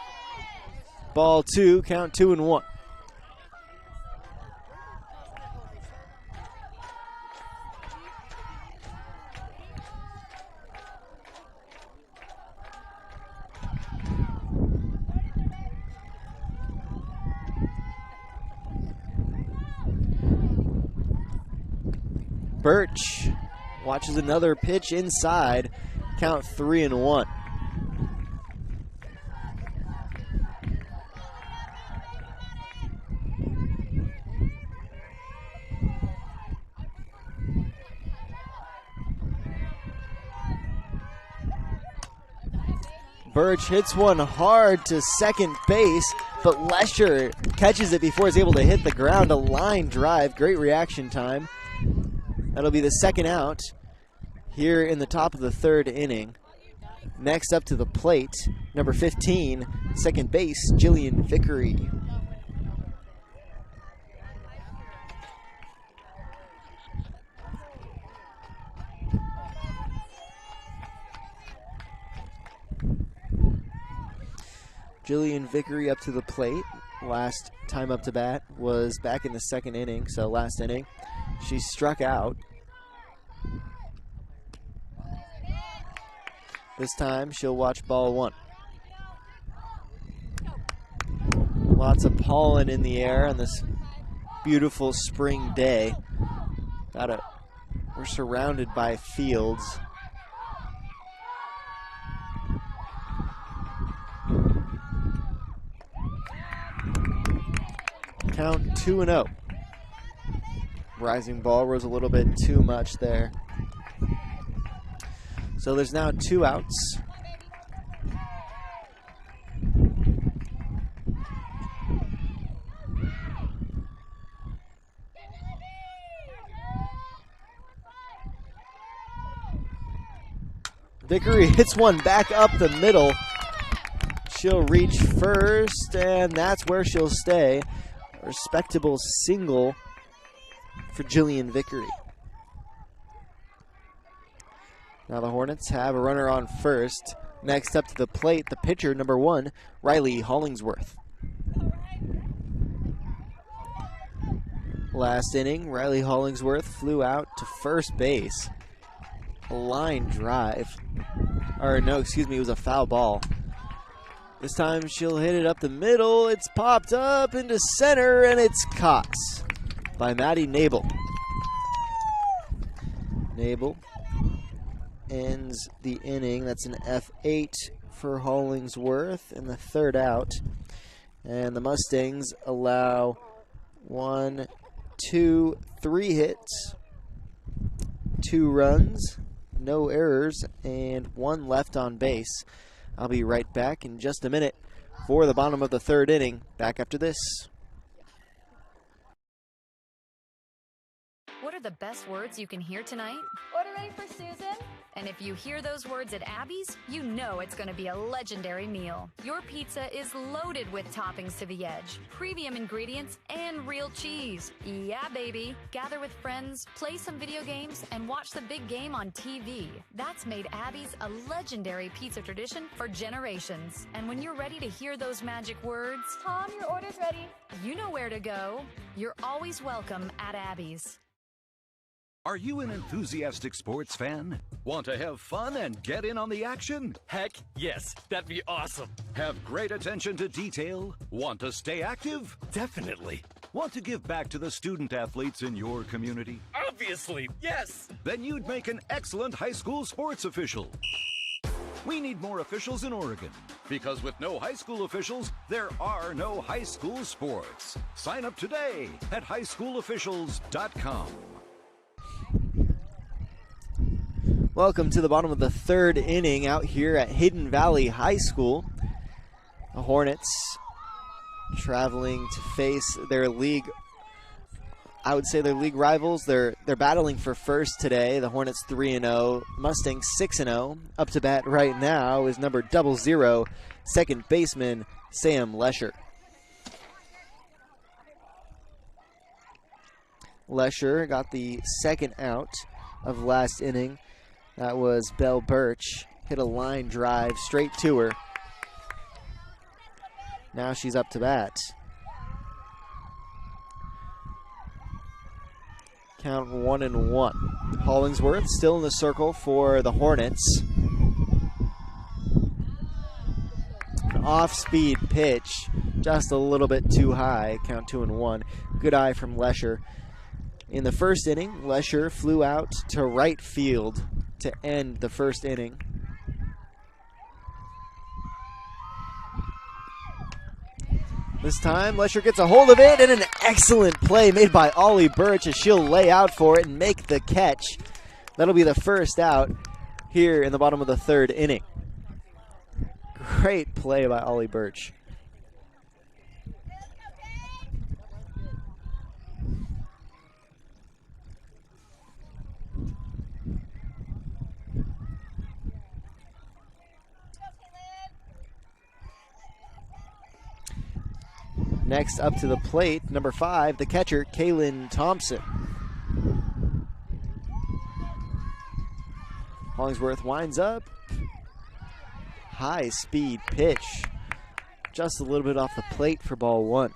[SPEAKER 1] Ball two, count 2-1. Birch watches another pitch inside, count 3-1. Birch hits one hard to second base, but Lesher catches it before he's able to hit the ground. A line drive, great reaction time. That'll be the second out here in the top of the third inning. Next up to the plate, number 15, second base, Jillian Vickery. Jillian Vickery up to the plate. Last time up to bat was back in the second inning, so last inning. She struck out. This time she'll watch ball one. Lots of pollen in the air on this beautiful spring day. We're surrounded by fields. Count 2-0. Rising ball rose a little bit too much there. So there's now 2 outs. Vickery hits one back up the middle. She'll reach first, and that's where she'll stay. A respectable single for Jillian Vickery. Now the Hornets have a runner on first. Next up to the plate, the pitcher, number 1, Riley Hollingsworth. Last inning, Riley Hollingsworth flew out to first base. A line drive. Or no, excuse me, it was a foul ball. This time she'll hit it up the middle. It's popped up into center, and it's caught by Maddie Nabel. Nabel ends the inning. That's an F8 for Hollingsworth in the third out. And the Mustangs allow 1, 2, 3 hits, 2 runs, no errors, and 1 left on base. I'll be right back in just a minute for the bottom of the third inning. Back after this.
[SPEAKER 7] What are the best words you can hear tonight?
[SPEAKER 2] Order ready for Susan?
[SPEAKER 7] And if you hear those words at Abby's, you know it's going to be a legendary meal. Your pizza is loaded with toppings to the edge, premium ingredients, and real cheese. Yeah, baby. Gather with friends, play some video games, and watch the big game on TV. That's made Abby's a legendary pizza tradition for generations. And when you're ready to hear those magic words,
[SPEAKER 2] Tom, your order's ready.
[SPEAKER 7] you know where to go. You're always welcome at Abby's.
[SPEAKER 8] Are you an enthusiastic sports fan? Want to have fun and get in on the action?
[SPEAKER 9] Heck, yes, that'd be awesome.
[SPEAKER 8] Have great attention to detail? Want to stay active?
[SPEAKER 9] Definitely.
[SPEAKER 8] Want to give back to the student athletes in your community?
[SPEAKER 9] Obviously, yes.
[SPEAKER 8] Then you'd make an excellent high school sports official. We need more officials in Oregon, because with no high school officials, there are no high school sports. Sign up today at highschoolofficials.com.
[SPEAKER 1] Welcome to the bottom of the third inning out here at Hidden Valley High School. The Hornets traveling to face their league I would say they're league rivals. They're battling for first today. The Hornets 3-0, Mustangs 6-0. Up to bat right now is number 00, second baseman Sam Lesher. Lesher got the second out of last inning. That was Belle Birch. Hit a line drive straight to her. Now she's up to bat. Count 1-1. Hollingsworth still in the circle for the Hornets. An off-speed pitch, just a little bit too high. Count 2-1. Good eye from Lesher. In the first inning, Lesher flew out to right field to end the first inning. This time, Lesher gets a hold of it, and an excellent play made by Ollie Birch as she'll lay out for it and make the catch. That'll be the first out here in the bottom of the third inning. Great play by Ollie Birch. Next up to the plate, number 5, the catcher, Kaylin Thompson. Hollingsworth winds up. High speed pitch. Just a little bit off the plate for ball 1.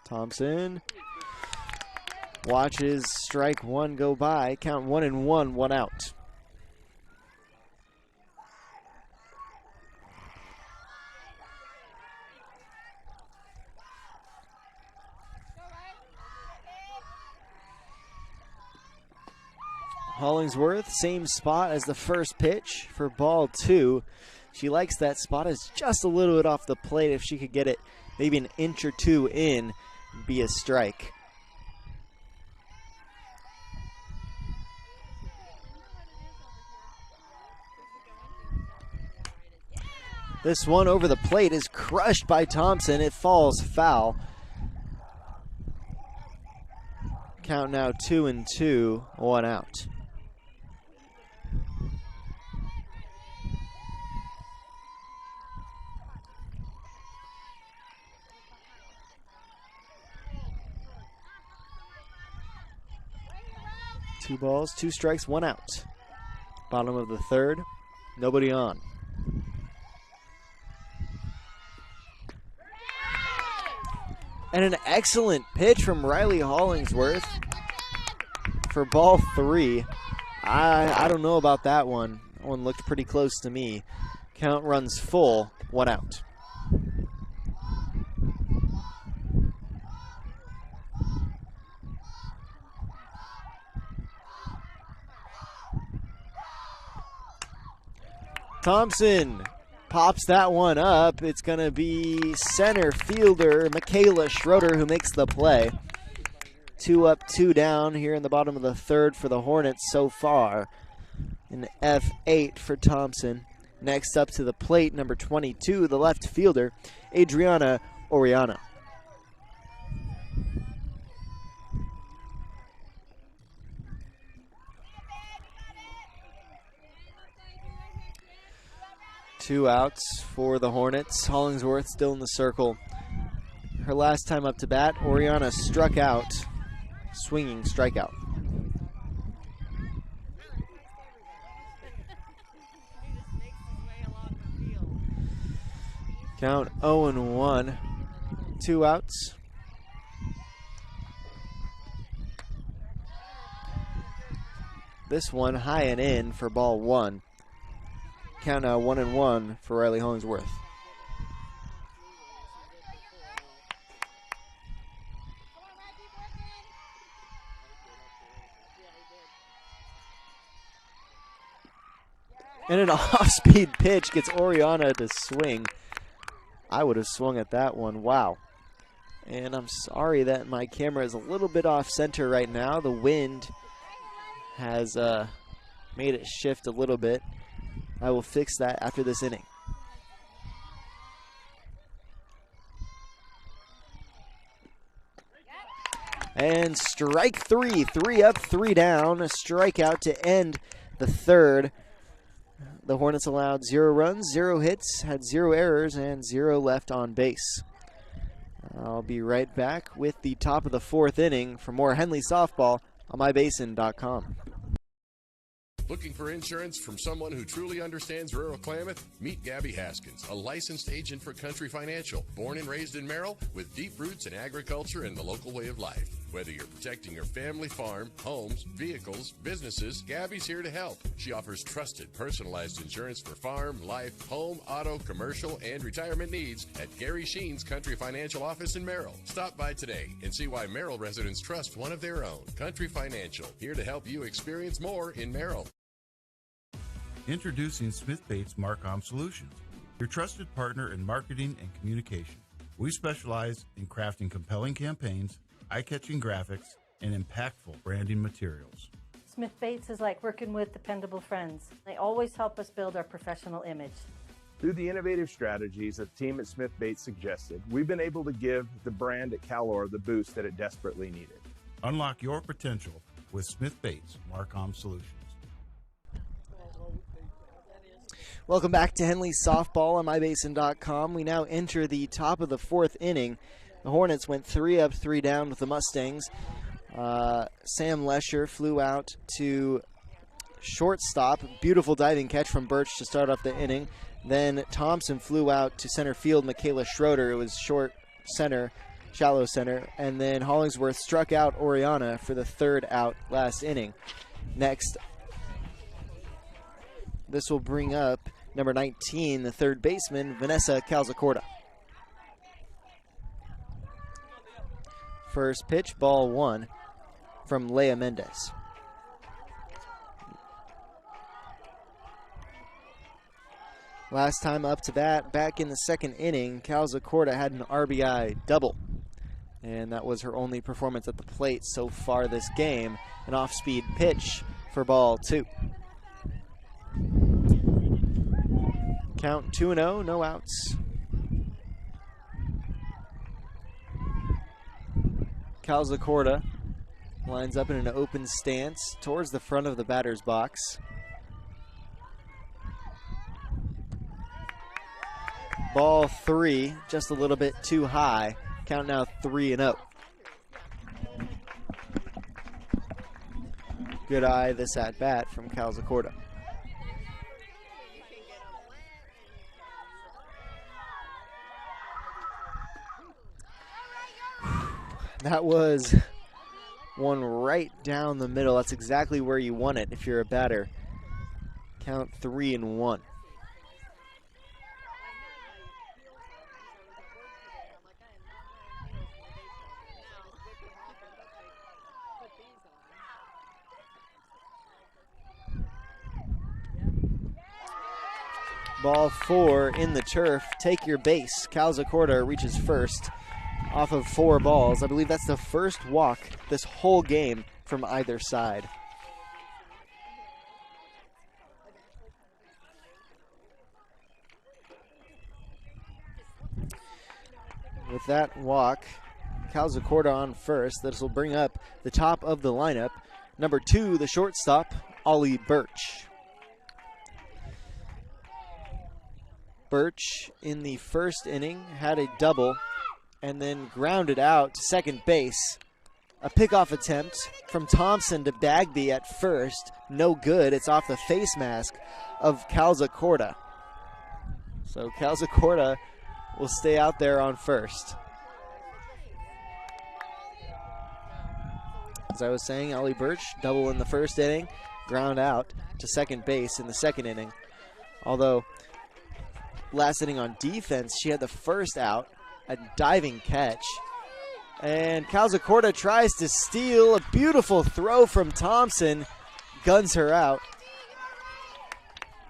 [SPEAKER 1] Thompson watches strike 1 go by. Count 1-1, 1 out. Hollingsworth, same spot as the first pitch for ball 2. She likes that spot. It's just a little bit off the plate. If she could get it maybe an inch or 2 in, be a strike. This one over the plate is crushed by Thompson. It falls foul. Count now 2-2, 1 out. Two balls, 2 strikes, 1 out. Bottom of the third, nobody on. And an excellent pitch from Riley Hollingsworth for ball 3. I don't know about that one. That one looked pretty close to me. Count runs full, 1 out. Thompson pops that one up. It's going to be center fielder Michaela Schroeder who makes the play. 2 up, 2 down here in the bottom of the third for the Hornets so far. An F8 for Thompson. Next up to the plate, number 22, the left fielder, Adriana Oriana. Two outs for the Hornets. Hollingsworth still in the circle. Her last time up to bat, Oriana struck out. Swinging strikeout. Count 0-1. 2 outs. This one high and in for ball 1. Count now 1-1 for Riley Hollingsworth. And an off-speed pitch gets Oriana to swing. I would have swung at that one. Wow. And I'm sorry that my camera is a little bit off center right now. The wind has made it shift a little bit. I will fix that after this inning. And strike three. 3 up, 3 down. A strikeout to end the third. The Hornets allowed 0 runs, 0 hits, had 0 errors, and 0 left on base. I'll be right back with the top of the 4th inning for more Henley softball on mybasin.com.
[SPEAKER 10] Looking for insurance from someone who truly understands rural Klamath? Meet Gabby Haskins, a licensed agent for Country Financial, born and raised in Merrill, with deep roots in agriculture and the local way of life. Whether you're protecting your family farm, homes, vehicles, businesses, Gabby's here to help. She offers trusted, personalized insurance for farm, life, home, auto, commercial, and retirement needs at Gary Sheen's Country Financial office in Merrill. Stop by today and see why Merrill residents trust one of their own. Country Financial, here to help you experience more in Merrill.
[SPEAKER 11] Introducing Smith Bates Marcom Solutions, your trusted partner in marketing and communication. We specialize in crafting compelling campaigns, eye-catching graphics, and impactful branding materials.
[SPEAKER 12] Smith Bates is like working with dependable friends. They always help us build our professional image.
[SPEAKER 3] Through the innovative strategies that the team at Smith Bates suggested, we've been able to give the brand at Calor the boost that it desperately needed.
[SPEAKER 11] Unlock your potential with Smith Bates Marcom Solutions.
[SPEAKER 1] Welcome back to Henley softball on mybasin.com. We now enter the top of the 4th inning. The Hornets went 3 up, 3 down with the Mustangs. Sam Lesher flew out to shortstop. Beautiful diving catch from Birch to start off the inning. Then Thompson flew out to center field. Michaela Schroeder, it was short center, shallow center. And then Hollingsworth struck out Oriana for the 3rd out last inning. Next, this will bring up number 19, the 3rd baseman, Vanessa Calzacorda. First pitch, ball 1 from Leah Mendez. Last time up to bat, back in the 2nd inning, Calzacorda had an RBI double. And that was her only performance at the plate so far this game. An off-speed pitch for ball 2. Count 2-0, no outs. Calzacorda lines up in an open stance towards the front of the batter's box. Ball 3, just a little bit too high. Count now 3-0. Good eye this at bat from Calzacorda. That was one right down the middle. That's exactly where you want it if you're a batter. Count 3-1. Ball 4 in the turf. Take your base. Calzacorda reaches first off of 4 balls. I believe that's the first walk this whole game from either side. With that walk, Calzacorda on first. This will bring up the top of the lineup. Number 2, the shortstop, Ollie Birch. Birch in the 1st inning had a double and then grounded out to second base. A pickoff attempt from Thompson to Bagby at first. No good. It's off the face mask of Calzacorda. So Calzacorda will stay out there on first. As I was saying, Ollie Birch, double in the 1st inning, ground out to second base in the 2nd inning. Although last inning on defense, she had the 1st out, a diving catch. And Calzacorda tries to steal. A beautiful throw from Thompson, guns her out.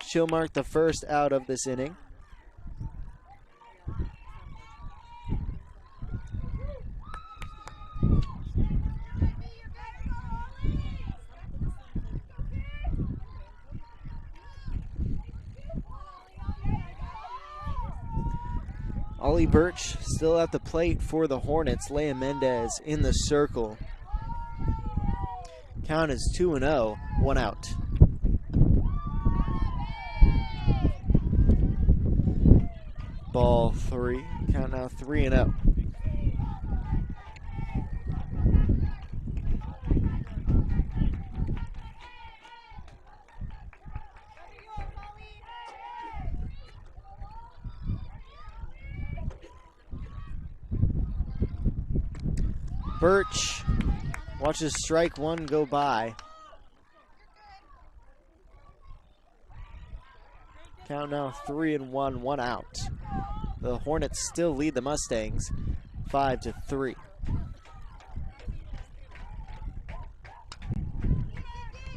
[SPEAKER 1] She'll mark the 1st out of this inning. Ollie Birch still at the plate for the Hornets. Leia Mendez in the circle. Count is 2-0, 1 out. Ball 3, count now 3-0. Birch watches strike one go by. Count now 3-1, 1 out. The Hornets still lead the Mustangs 5-3.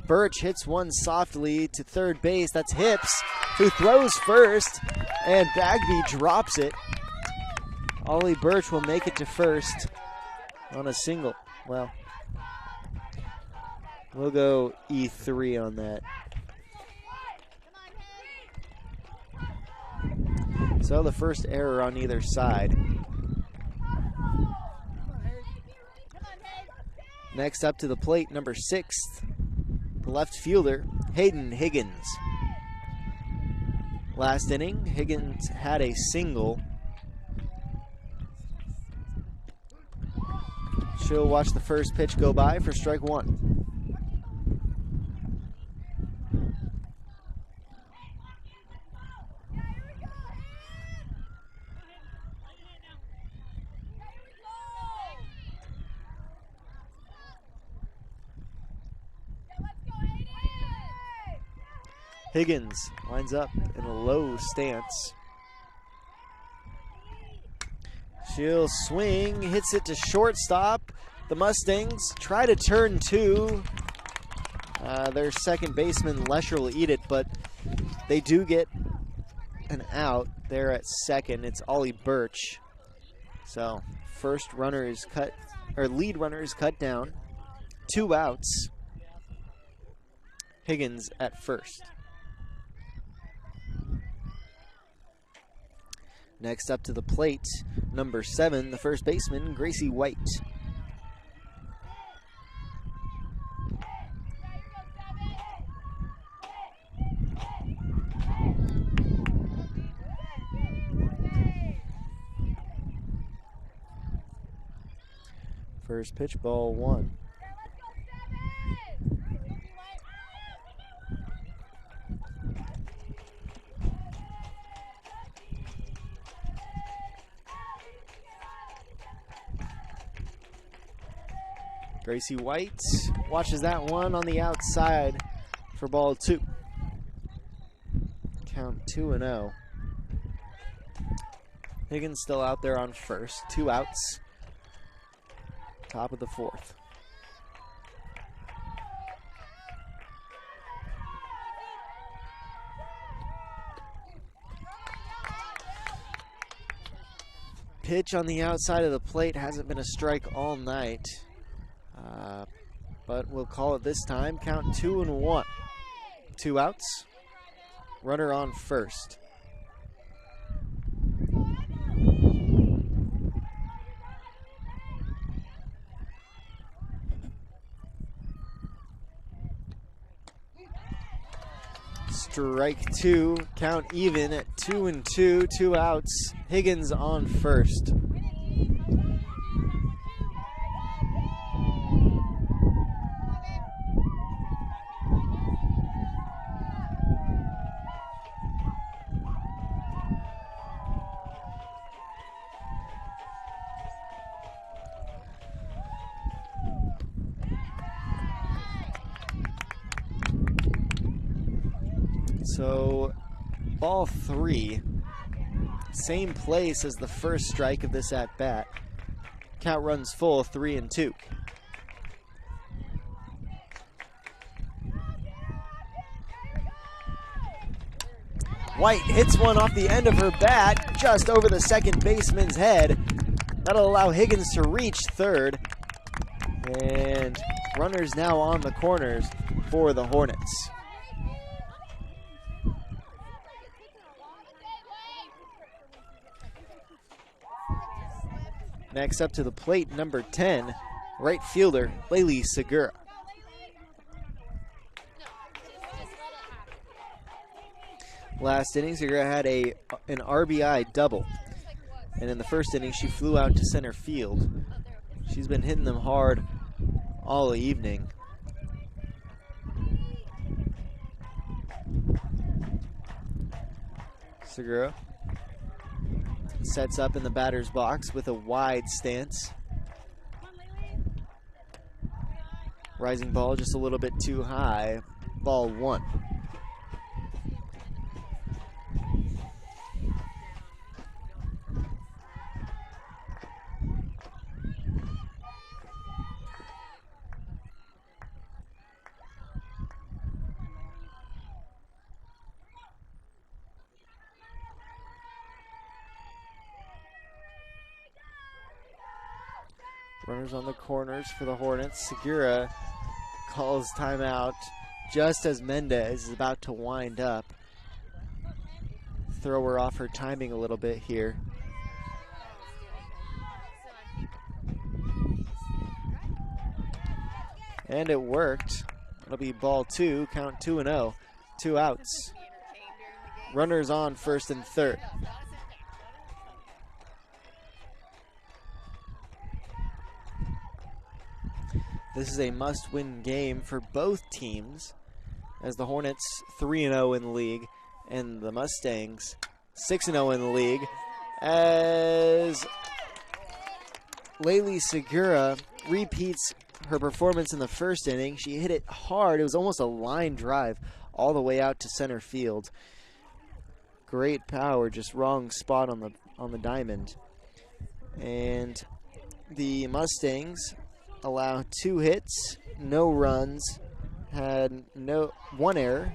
[SPEAKER 1] Birch hits one softly to third base. That's Hips, who throws first, and Bagby drops it. Ollie Birch will make it to first on a single. Well, we'll go E3 on that. So the first error on either side. Next up to the plate, number 6, the left fielder, Hayden Higgins. Last inning, Higgins had a single. She'll watch the first pitch go by for strike one. Higgins lines up in a low stance. She'll swing, hits it to shortstop. The Mustangs try to turn two. Their second baseman, Lesher, will eat it, but they do get an out there at second. It's Ollie Birch. So first runner is cut, or lead runner is cut down. 2 outs. Higgins at first. Next up to the plate, number 7, the first baseman, Gracie White. First pitch, ball 1. Gracie White watches that one on the outside for ball 2. Count 2-0. Higgins still out there on first. 2 outs. Top of the 4th. Pitch on the outside of the plate hasn't been a strike all night. But we'll call it this time. Count 2-1. 2 outs. Runner on first. Strike 2. Count even at 2-2. 2 outs. Higgins on first. So, ball 3, same place as the first strike of this at-bat. Count runs full, 3-2. White hits one off the end of her bat, just over the second baseman's head. That'll allow Higgins to reach third. And runners now on the corners for the Hornets. Next up to the plate, number 10, right fielder, Laylee Segura. Last inning, Segura had an RBI double. And in the first inning, she flew out to center field. She's been hitting them hard all evening. Segura sets up in the batter's box with a wide stance. Rising ball just a little bit too high. Ball 1. Runners on the corners for the Hornets. Segura calls timeout just as Mendez is about to wind up. Throw her off her timing a little bit here. And it worked. It'll be ball 2, count 2-0. 2 outs. Runners on first and third. This is a must-win game for both teams, as the Hornets 3-0 in the league and the Mustangs 6-0 in the league, as Laylee Segura repeats her performance in the first inning. She hit it hard. It was almost a line drive all the way out to center field. Great power, just wrong spot on the diamond. And the Mustangs allow 2 hits, no runs, had one error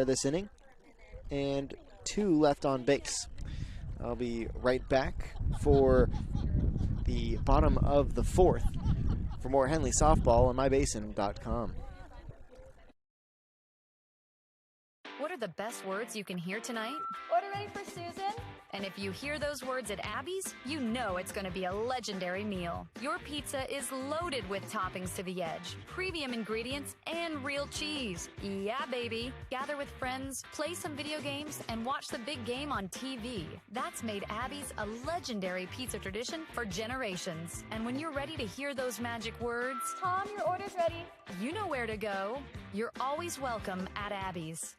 [SPEAKER 1] this inning, and 2 left on base. I'll be right back for the bottom of the 4th. For more Henley softball on mybasin.com.
[SPEAKER 7] What are the best words you can hear tonight?
[SPEAKER 2] Order ready for Susan?
[SPEAKER 7] And if you hear those words at Abby's, you know it's going to be a legendary meal. Your pizza is loaded with toppings to the edge, premium ingredients, and real cheese. Yeah, baby. Gather with friends, play some video games, and watch the big game on TV. That's made Abby's a legendary pizza tradition for generations. And when you're ready to hear those magic words,
[SPEAKER 2] Tom, your order's ready.
[SPEAKER 7] you know where to go. You're always welcome at Abby's.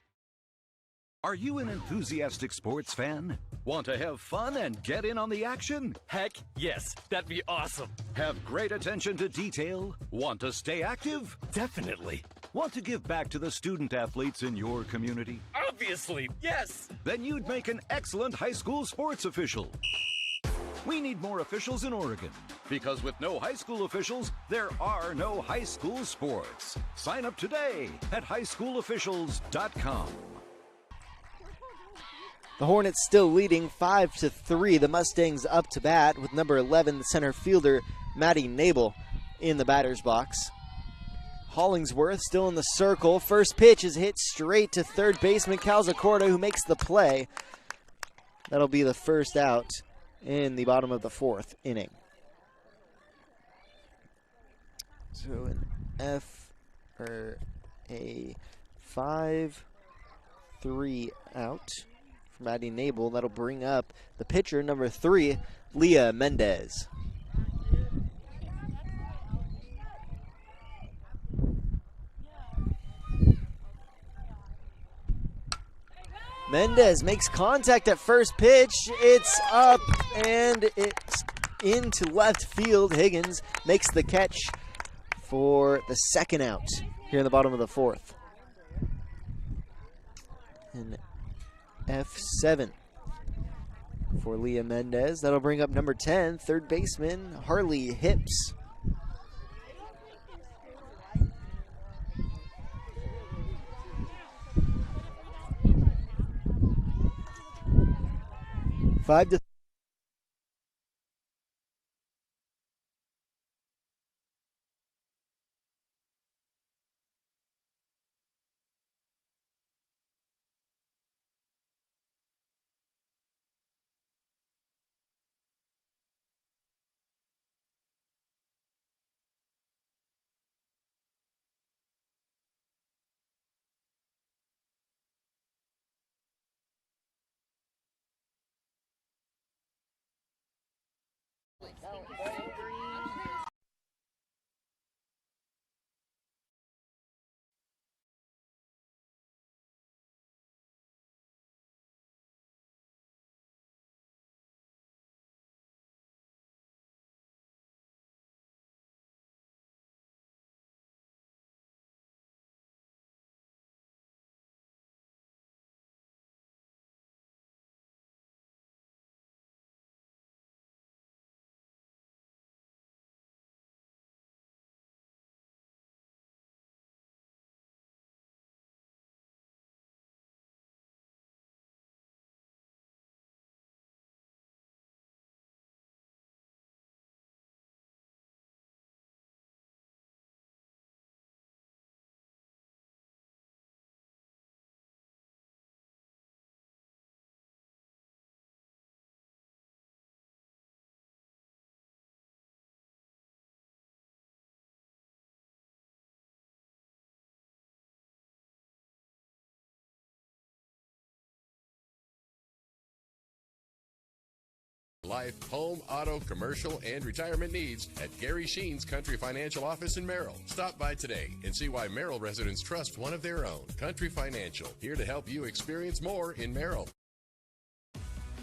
[SPEAKER 8] Are you an enthusiastic sports fan? Want to have fun and get in on the action?
[SPEAKER 9] Heck yes, that'd be awesome.
[SPEAKER 8] Have great attention to detail? Want to stay active?
[SPEAKER 9] Definitely.
[SPEAKER 8] Want to give back to the student athletes in your community?
[SPEAKER 9] Obviously, yes.
[SPEAKER 8] Then you'd make an excellent high school sports official. We need more officials in Oregon, because with no high school officials, there are no high school sports. Sign up today at highschoolofficials.com.
[SPEAKER 1] The Hornets still leading 5-3. The Mustangs up to bat with number 11, the center fielder, Maddie Nabel, in the batter's box. Hollingsworth still in the circle. First pitch is hit straight to third baseman Cal Zacorda, who makes the play. That'll be the first out in the bottom of the 4th inning. So an a 5-3 out. Maddie Nabel. That'll bring up the pitcher, number 3, Leah Mendez. Mendez makes contact at first pitch. It's up and it's into left field. Higgins makes the catch for the second out here in the bottom of the 4th. And F7 for Leah Mendez. That'll bring up number 10, third baseman, Harley Hips. Five to
[SPEAKER 10] Life, home, auto, commercial, and retirement needs at Gary Sheen's Country Financial Office in Merrill. Stop by today and see why Merrill residents trust one of their own. Country Financial, here to help you experience more in Merrill.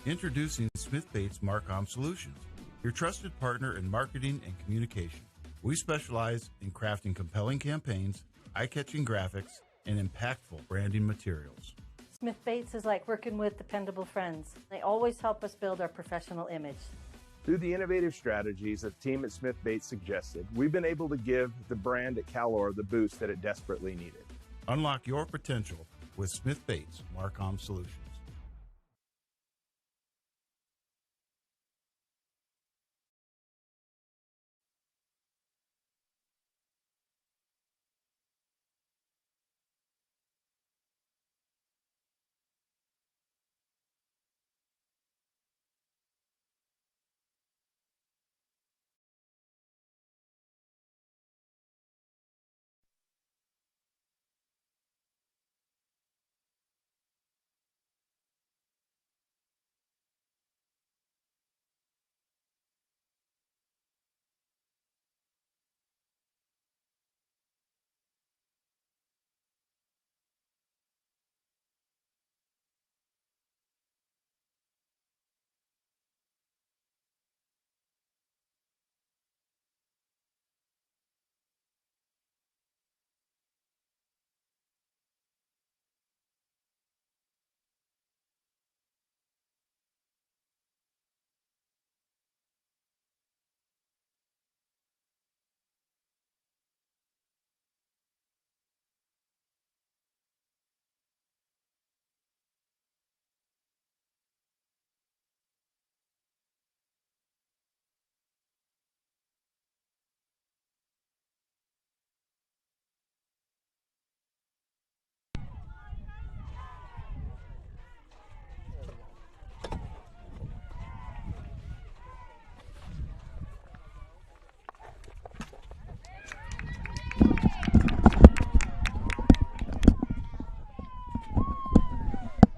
[SPEAKER 11] Introducing Smith Bates Marcom Solutions, your trusted partner in marketing and communication. We specialize in crafting compelling campaigns, eye-catching graphics, and impactful branding materials.
[SPEAKER 12] Smith Bates is like working with dependable friends. They always help us build our professional image.
[SPEAKER 3] Through the innovative strategies that the team at Smith Bates suggested, we've been able to give the brand at Calor the boost that it desperately needed.
[SPEAKER 11] Unlock your potential with Smith Bates Marcom Solutions.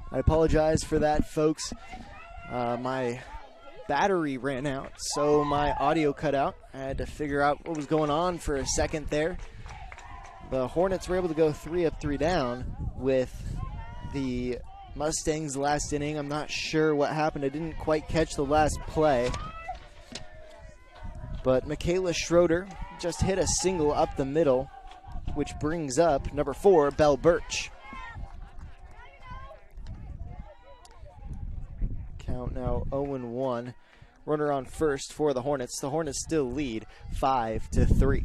[SPEAKER 1] I apologize for that, folks. My battery ran out, so my audio cut out. I had to figure out what was going on for a second there. The Hornets were able to go 3 up, 3 down with the Mustangs last inning. I'm not sure what happened. I didn't quite catch the last play. But Michaela Schroeder just hit a single up the middle, which brings up number 4, Belle Birch. Count now 0-1. Runner on first for the Hornets. The Hornets still lead 5-3.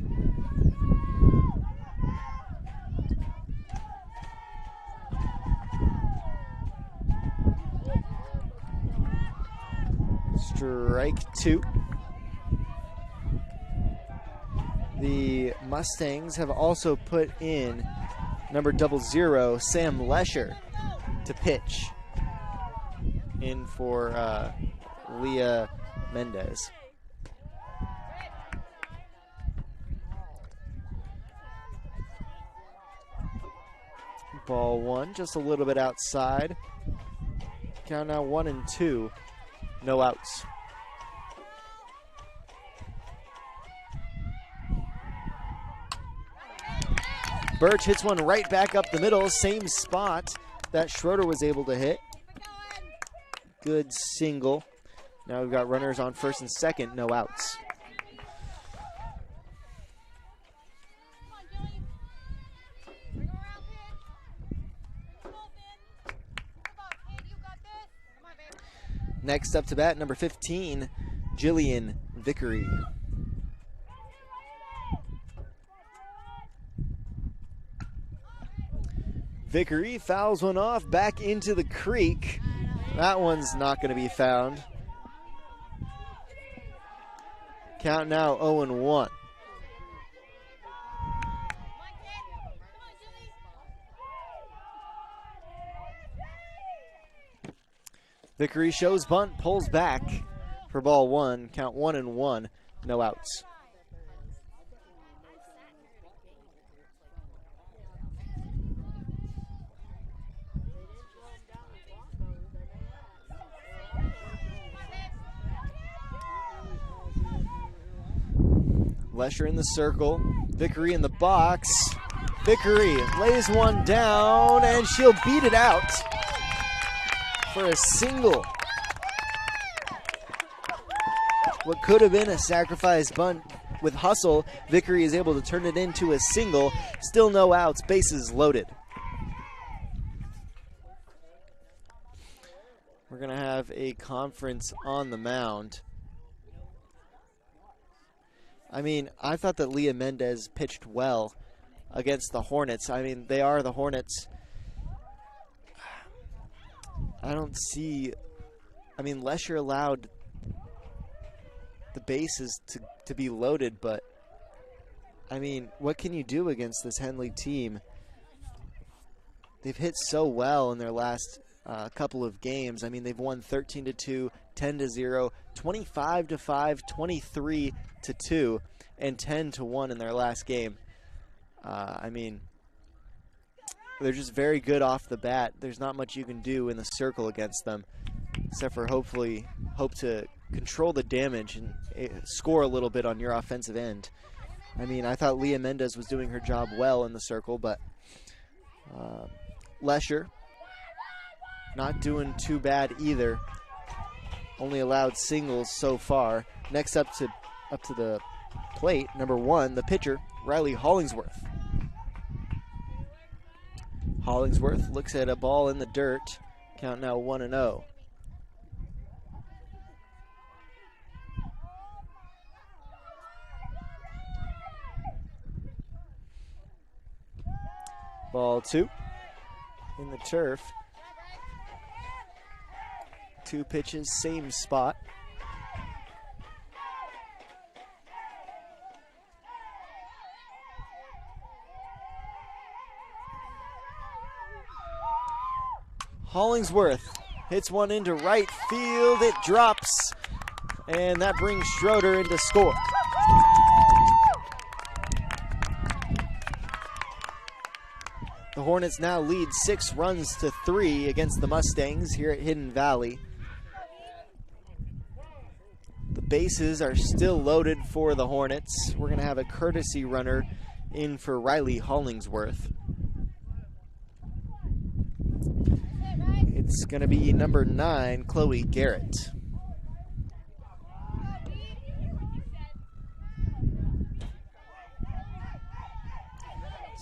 [SPEAKER 1] Strike 2. The Mustangs have also put in number 00, Sam Lesher, to pitch in for Leah Mendez. Ball 1, just a little bit outside. Count now 1-2, no outs. Birch hits one right back up the middle, same spot that Schroeder was able to hit. Good single. Now we've got runners on first and second, no outs. Next up to bat, number 15, Jillian Vickery. Vickery fouls one off back into the creek. That one's not going to be found. Count now 0-1. Vickery shows bunt, pulls back for ball one. Count 1-1, no outs. Lesher in the circle, Vickery in the box. Vickery lays one down and she'll beat it out for a single. What could have been a sacrifice bunt with hustle, Vickery is able to turn it into a single. Still no outs, bases loaded. We're gonna have a conference on the mound. I mean, I thought that Leah Mendez pitched well against the Hornets. I mean, they are the Hornets. I don't see, I mean, Lesher allowed the bases to be loaded, but I mean, what can you do against this Henley team? They've hit so well in their last couple of games. I mean, they've won 13-2, 10-0, 25-5, 23-2, and 10-1 in their last game. I mean, they're just very good off the bat. There's not much you can do in the circle against them, except for hopefully hope to control the damage and score a little bit on your offensive end. I mean, I thought Leah Mendez was doing her job well in the circle, but Lesher not doing too bad either. Only allowed singles so far. Next up to the plate, number 1, the pitcher, Riley Hollingsworth. Hollingsworth looks at a ball in the dirt. Count now 1-0. Ball 2 in the turf. 2 pitches, same spot. Hollingsworth hits one into right field. It drops, and that brings Schroeder into score. The Hornets now lead 6-3 against the Mustangs here at Hidden Valley. The bases are still loaded for the Hornets. We're going to have a courtesy runner in for Riley Hollingsworth. It's going to be number 9, Chloe Garrett.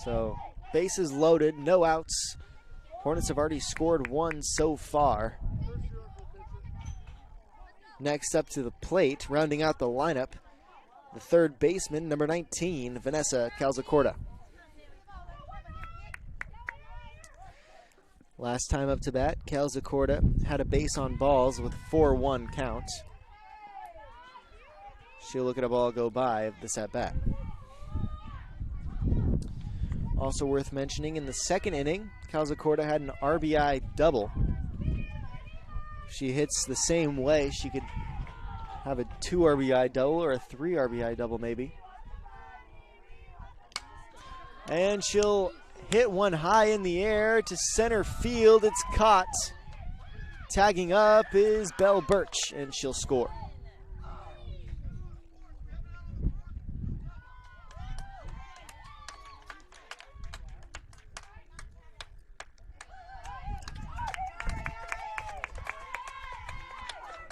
[SPEAKER 1] So, bases loaded, no outs. Hornets have already scored 1 so far. Next up to the plate, rounding out the lineup, the third baseman, number 19, Vanessa Calzacorda. Last time up to bat, Calzacorda had a base on balls with 4-1 count. She'll look at a ball go by this at bat. Also worth mentioning, in the second inning, Calzacorda had an RBI double. If she hits the same way, she could have a 2 RBI double or a 3 RBI double maybe. And she'll hit one high in the air to center field. It's caught. Tagging up is Belle Birch, and she'll score.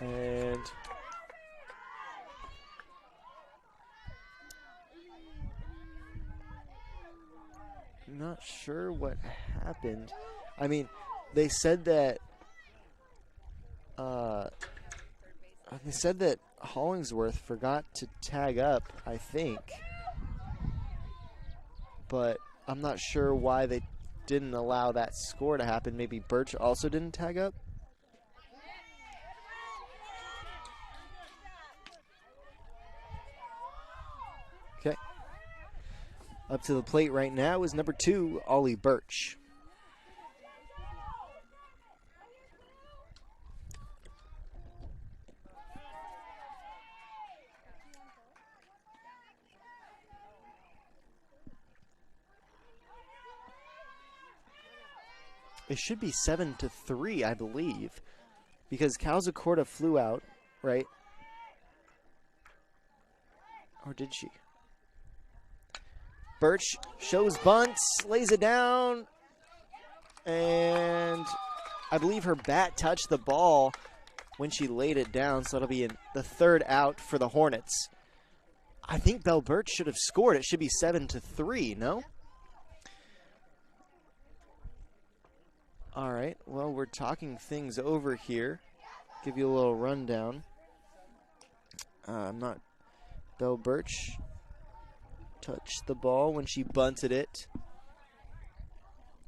[SPEAKER 1] And not sure what happened. I mean, they said that Hollingsworth forgot to tag up, I think. But I'm not sure why they didn't allow that score to happen. Maybe Birch also didn't tag up? Okay. Up to the plate right now is number 2, Ollie Birch. It should be 7-3, I believe, because Calzacorta flew out, right? Or did she? Birch shows bunts, lays it down, and I believe her bat touched the ball when she laid it down, so it'll be in the 3rd out for the Hornets. I think Belle Birch should have scored. It should be 7-3, no? All right, well, we're talking things over here. Give you a little rundown. Belle Birch touched the ball when she bunted it.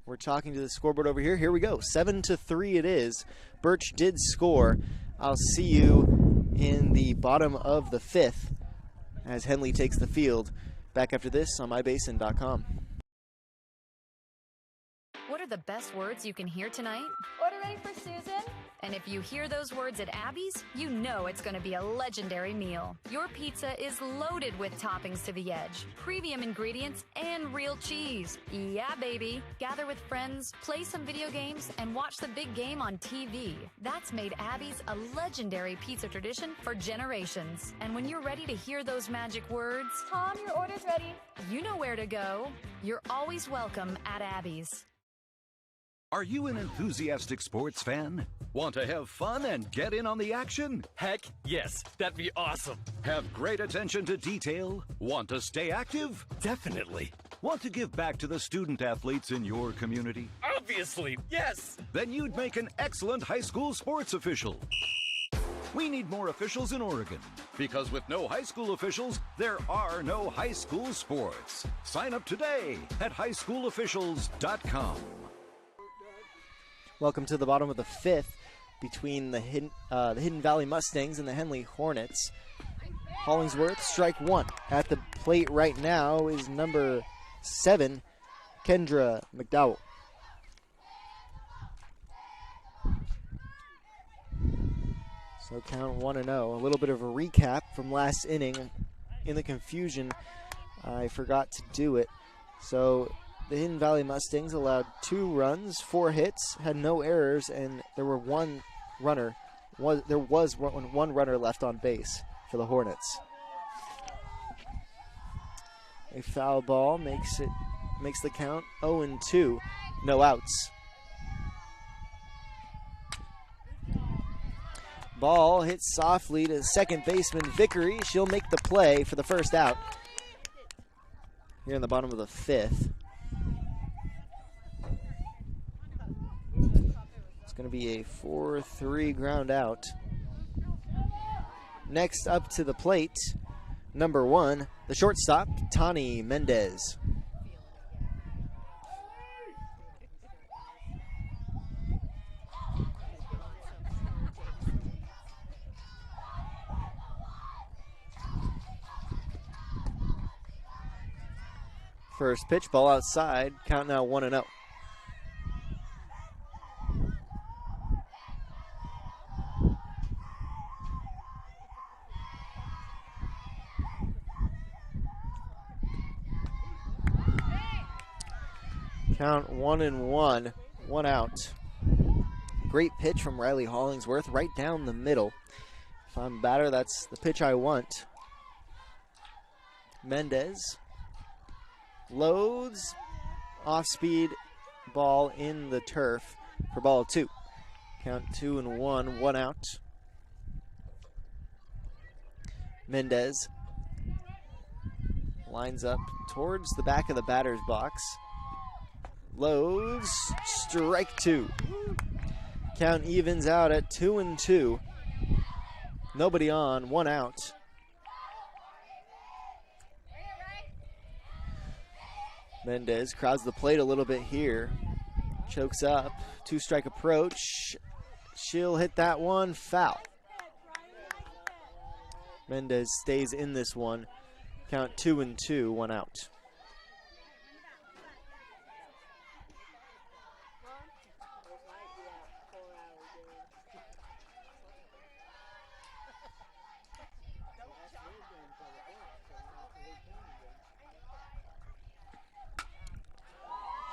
[SPEAKER 1] We're talking to the scoreboard over here. Here we go, 7-3 it is. Birch did score. I'll see you in the bottom of the 5th as Henley takes the field. Back after this on mybasin.com.
[SPEAKER 7] What are the best words you can hear tonight?
[SPEAKER 2] Order ready for Susan?
[SPEAKER 7] And if you hear those words at Abby's, you know it's going to be a legendary meal. Your pizza is loaded with toppings to the edge, premium ingredients, and real cheese. Yeah, baby. Gather with friends, play some video games, and watch the big game on TV. That's made Abby's a legendary pizza tradition for generations. And when you're ready to hear those magic words,
[SPEAKER 2] Tom, your order's ready.
[SPEAKER 7] you know where to go. You're always welcome at Abby's.
[SPEAKER 8] Are you an enthusiastic sports fan? Want to have fun and get in on the action?
[SPEAKER 9] Heck yes, that'd be awesome.
[SPEAKER 8] Have great attention to detail? Want to stay active?
[SPEAKER 9] Definitely.
[SPEAKER 8] Want to give back to the student athletes in your community?
[SPEAKER 9] Obviously, yes.
[SPEAKER 8] Then you'd make an excellent high school sports official. We need more officials in Oregon, because with no high school officials, there are no high school sports. Sign up today at highschoolofficials.com.
[SPEAKER 1] Welcome to the bottom of the 5th between the Hidden Valley Mustangs and the Henley Hornets. Hollingsworth, strike 1. At the plate right now is number 7, Kendra McDowell. So count 1-0. A little bit of a recap from last inning. In the confusion, I forgot to do it. So the Hidden Valley Mustangs allowed 2 runs, 4 hits, had no errors, and there were one runner left on base for the Hornets. A foul ball makes the count 0-2, no outs. Ball hits softly to second baseman Vickery. She'll make the play for the first out here in the bottom of the 5th. It's going to be a 4-3 ground out. Next up to the plate, number 1, the shortstop, Tani Mendez. First pitch, ball outside, count now 1-0. Count 1-1, 1 out. Great pitch from Riley Hollingsworth, right down the middle. If I'm batter, that's the pitch I want. Mendez loads, off-speed ball in the turf for ball 2. Count 2-1, 1 out. Mendez lines up towards the back of the batter's box. Loads, strike two. Count evens out at 2-2. Nobody on, one out. Mendez crowds the plate a little bit here. Chokes up, two-strike approach. She'll hit that one, foul. Mendez stays in this one. Count 2-2, one out.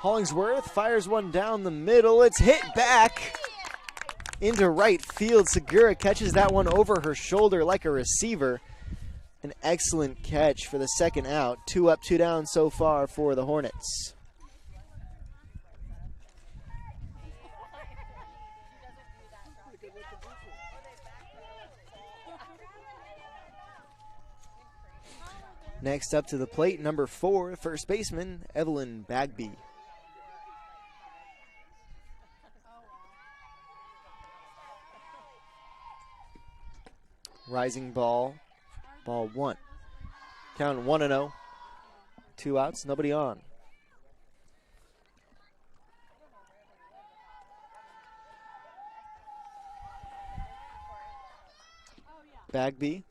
[SPEAKER 1] Hollingsworth fires one down the middle. It's hit back into right field. Segura catches that one over her shoulder like a receiver. An excellent catch for the second out. 2 up, 2 down so far for the Hornets. Next up to the plate, number 4, first baseman, Evelyn Bagby. Rising ball, ball 1. Count 1-0. 2 outs, nobody on. Bagby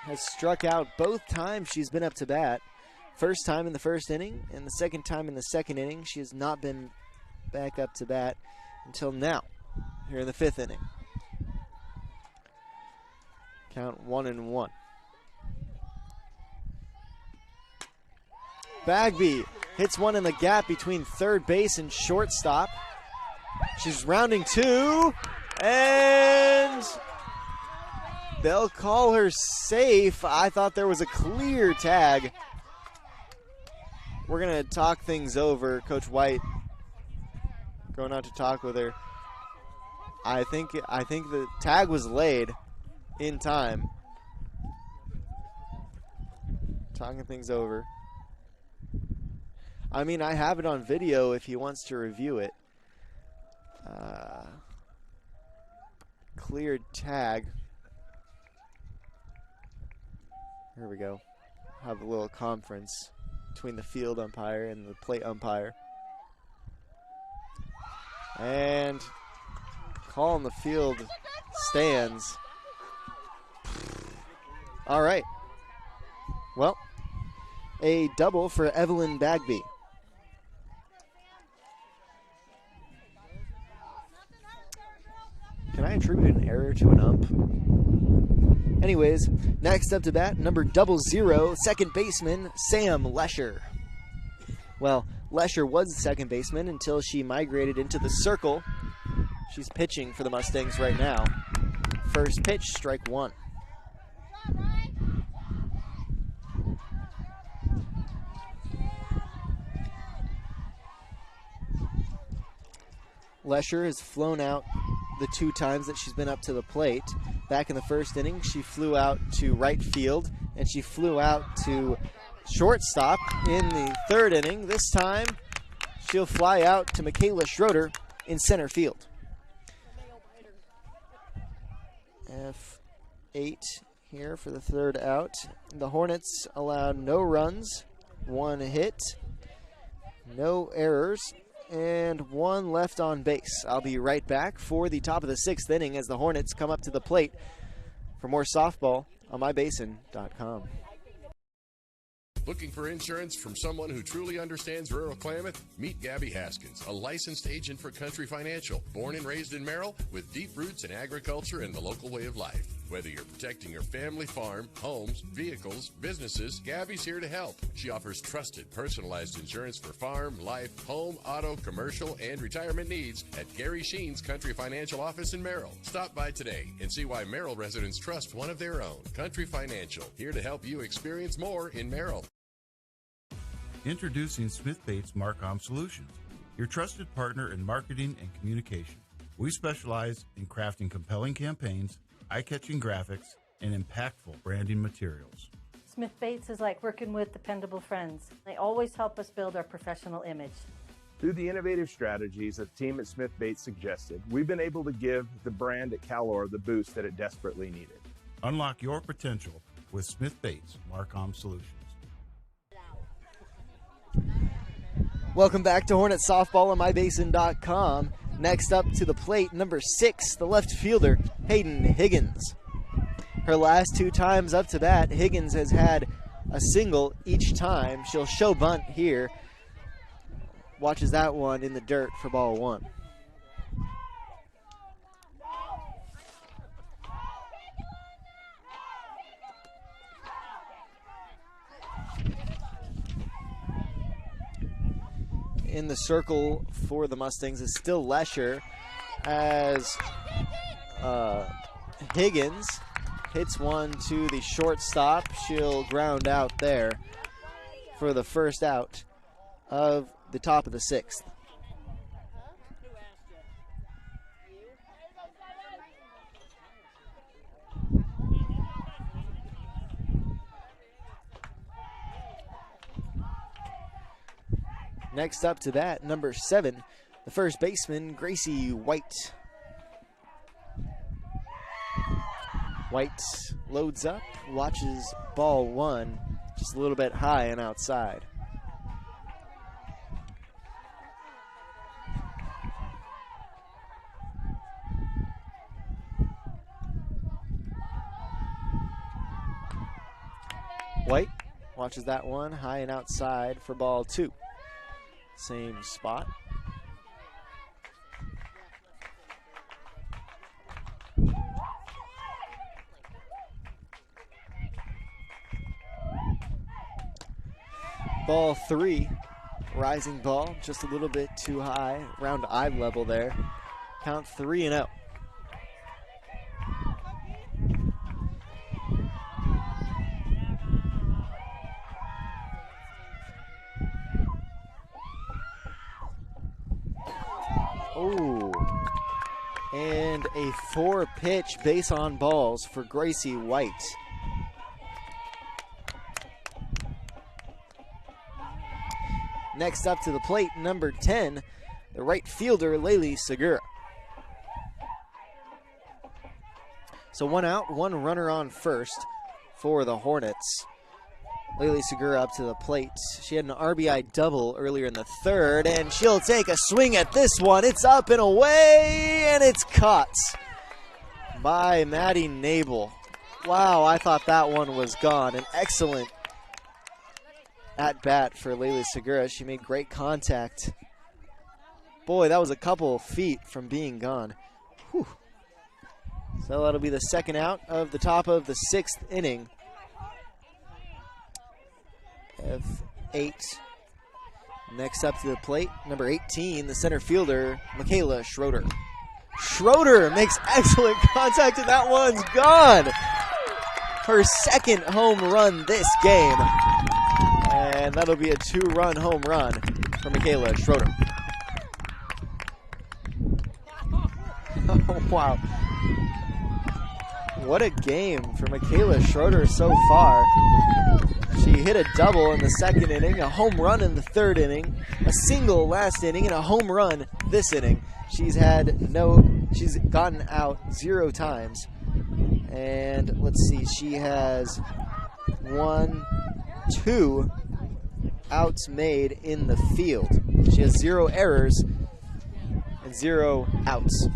[SPEAKER 1] has struck out both times she's been up to bat. First time in the first inning, and the second time in the second inning. She has not been back up to bat until now, here in the 5th inning. Count 1-1. Bagby hits one in the gap between third base and shortstop. She's rounding 2, and they'll call her safe. I thought there was a clear tag. We're going to talk things over. Coach White going out to talk with her. I think the tag was laid in time. Talking things over. I mean, I have it on video if he wants to review it. Cleared tag. Here we go. Have a little conference between the field umpire and the plate umpire. And call on the field stands. All right. Well, a double for Evelyn Bagby. Can I attribute an error to an ump? Anyways, next up to bat, number 00, second baseman, Sam Lesher. Well, Lesher was the second baseman until she migrated into the circle. She's pitching for the Mustangs right now. First pitch, strike 1. Lesher has flown out the 2 times that she's been up to the plate. Back in the first inning, she flew out to right field, and she flew out to shortstop in the 3rd inning. This time, she'll fly out to Michaela Schroeder in center field. F8 here for the 3rd out. The Hornets allowed no runs, 1 hit, no errors, and 1 left on base. I'll be right back for the top of the 6th inning as the Hornets come up to the plate for more softball on mybasin.com.
[SPEAKER 10] Looking for insurance from someone who truly understands rural Klamath? Meet Gabby Haskins, a licensed agent for Country Financial, born and raised in Merrill, with deep roots in agriculture and the local way of life. Whether you're protecting your family farm, homes, vehicles, businesses, Gabby's here to help. She offers trusted, personalized insurance for farm, life, home, auto, commercial, and retirement needs at Gary Sheen's Country Financial office in Merrill. Stop by today and see why Merrill residents trust one of their own. Country Financial, here to help you experience more in Merrill.
[SPEAKER 11] Introducing Smith Bates Marcom Solutions, your trusted partner in marketing and communication. We specialize in crafting compelling campaigns, eye-catching graphics, and impactful branding materials.
[SPEAKER 12] Smith Bates is like working with dependable friends. They always help us build our professional image.
[SPEAKER 3] Through the innovative strategies that the team at Smith Bates suggested, we've been able to give the brand at Calor the boost that it desperately needed.
[SPEAKER 11] Unlock your potential with Smith Bates Marcom Solutions.
[SPEAKER 1] Welcome back to Hornet Softball on MyBasin.com. Next up to the plate, number 6, the left fielder, Hayden Higgins. Her last 2 times up to bat, Higgins has had a single each time. She'll show bunt here. Watches that one in the dirt for ball 1. In the circle for the Mustangs is still Lesher as Higgins hits one to the shortstop. She'll ground out there for the first out of the top of the 6th. Next up to that, number 7, the first baseman, Gracie White. White loads up, watches ball 1, just a little bit high and outside. White watches that one high and outside for ball 2. Same spot. Ball 3, rising ball, just a little bit too high, around eye level there. Count 3-0. Oh, and a 4-pitch base on balls for Gracie White. Next up to the plate, number 10, the right fielder, Laylee Segura. So 1 out, 1 runner on first for the Hornets. Laylee Segura up to the plate. She had an RBI double earlier in the 3rd, and she'll take a swing at this one. It's up and away, and it's caught by Maddie Nabel. Wow, I thought that one was gone. An excellent at bat for Laylee Segura. She made great contact. Boy, that was a couple of feet from being gone. Whew. So that'll be the second out of the top of the 6th inning. F8. Next up to the plate, number 18, the center fielder, Michaela Schroeder. Schroeder makes excellent contact, and that one's gone. Her 2nd home run this game. And that'll be a 2-run home run for Michaela Schroeder. Oh, wow. What a game for Michaela Schroeder so far. She hit a double in the 2nd inning, a home run in the 3rd inning, a single last inning, and a home run this inning. She's gotten out 0 times. And let's see, she has 2 outs made in the field. She has 0 errors and 0 outs.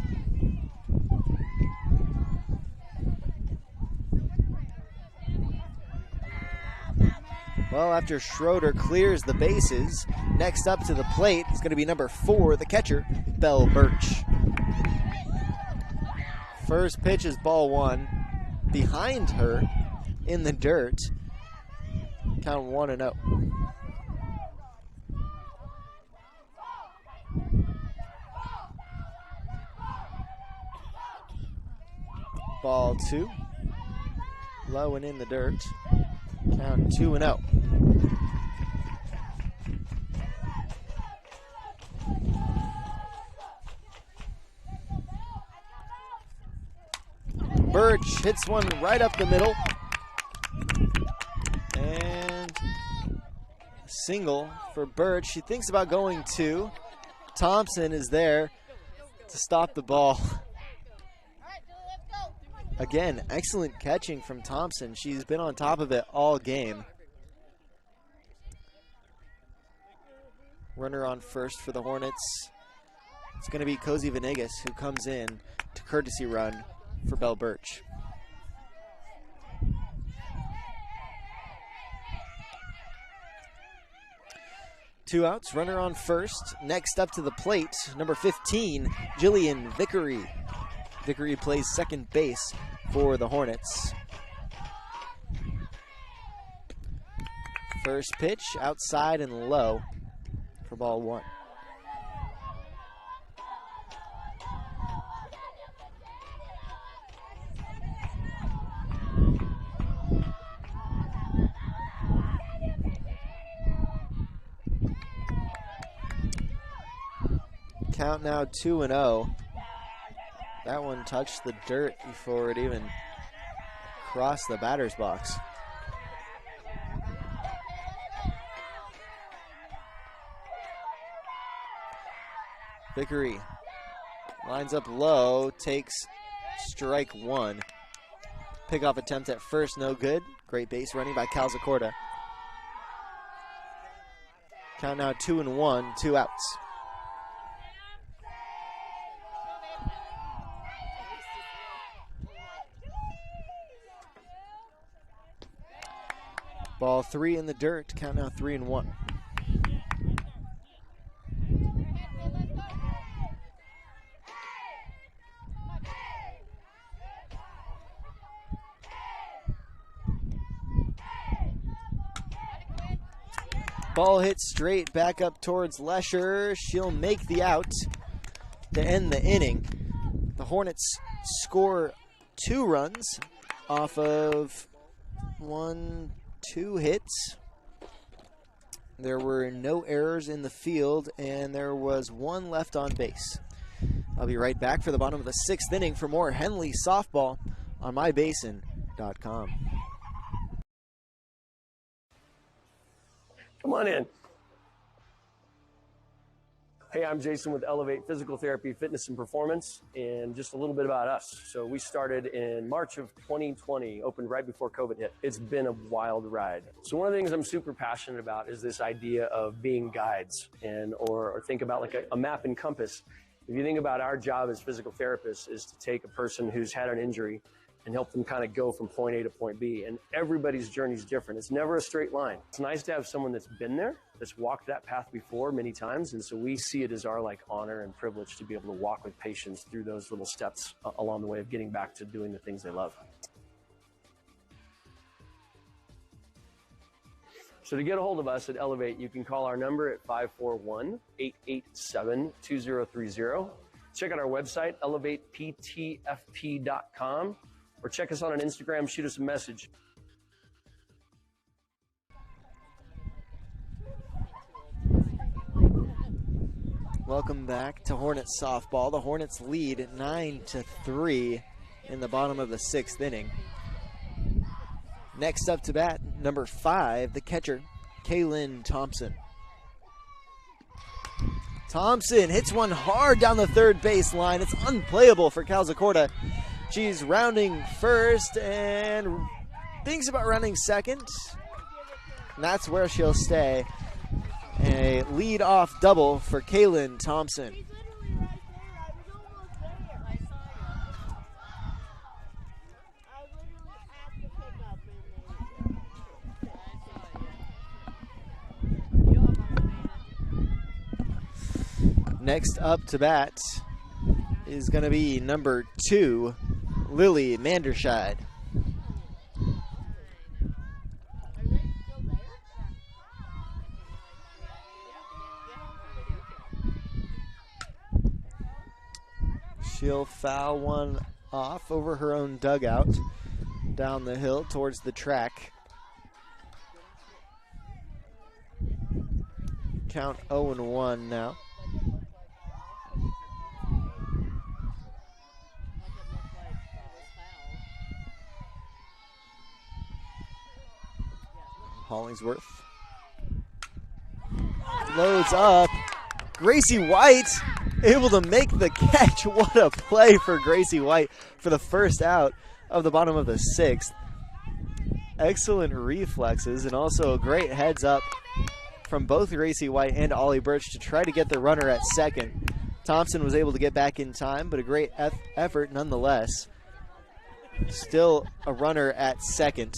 [SPEAKER 1] Well, after Schroeder clears the bases, next up to the plate is going to be number 4, the catcher, Belle Birch. First pitch is ball 1. Behind her in the dirt, count 1-0. Ball 2, low and in the dirt, count 2-0. Birch hits one right up the middle. And a single for Birch. She thinks about going two. Thompson is there to stop the ball. Again, excellent catching from Thompson. She's been on top of it all game. Runner on first for the Hornets. It's going to be Cozy Venegas who comes in to courtesy run for Belle Birch. Two outs, runner on first. Next up to the plate, number 15, Jillian Vickery. Vickery plays second base for the Hornets. First pitch, outside and low for ball one. Count now 2-0. That one touched the dirt before it even crossed the batter's box. Vickery lines up low, takes strike one. Pickoff attempt at first, no good. Great base running by Calzacorta. Count now 2-1, 2 outs. Ball three in the dirt, count now 3-1. Ball hits straight back up towards Lesher. She'll make the out to end the inning. The Hornets score 2 runs off of 2 hits. There were no errors in the field, and there was 1 left on base. I'll be right back for the bottom of the 6th inning for more Henley softball on mybasin.com.
[SPEAKER 13] Come on in. Hey, I'm Jason with Elevate Physical Therapy, Fitness and Performance, and just a little bit about us. So we started in March of 2020, opened right before COVID hit. It's been a wild ride. So one of the things I'm super passionate about is this idea of being guides or think about like a map and compass. If you think about our job as physical therapists is to take a person who's had an injury and help them kind of go from point A to point B. And everybody's journey is different. It's never a straight line. It's nice to have someone that's been there, that's walked that path before many times. And so we see it as our honor and privilege to be able to walk with patients through those little steps along the way of getting back to doing the things they love. So to get a hold of us at Elevate, you can call our number at 541-887-2030. Check out our website, elevateptfp.com. Or check us out on Instagram, shoot us a message.
[SPEAKER 1] Welcome back to Hornets softball. The Hornets lead 9-3 in the bottom of the 6th inning. Next up to bat, number 5, the catcher, Kaylin Thompson. Thompson hits one hard down the third base line. It's unplayable for Calzacorta. She's rounding first and thinks about rounding second. And that's where she'll stay. A lead-off double for Kaylin Thompson. Next up to bat is going to be number 2, Lily Manderscheid. She'll foul one off over her own dugout down the hill towards the track. Count 0-1 now. Hollingsworth loads up. Gracie White able to make the catch. What a play for Gracie White for the first out of the bottom of the 6th. Excellent reflexes and also a great heads up from both Gracie White and Ollie Birch to try to get the runner at second. Thompson was able to get back in time, but a great effort nonetheless. Still a runner at second.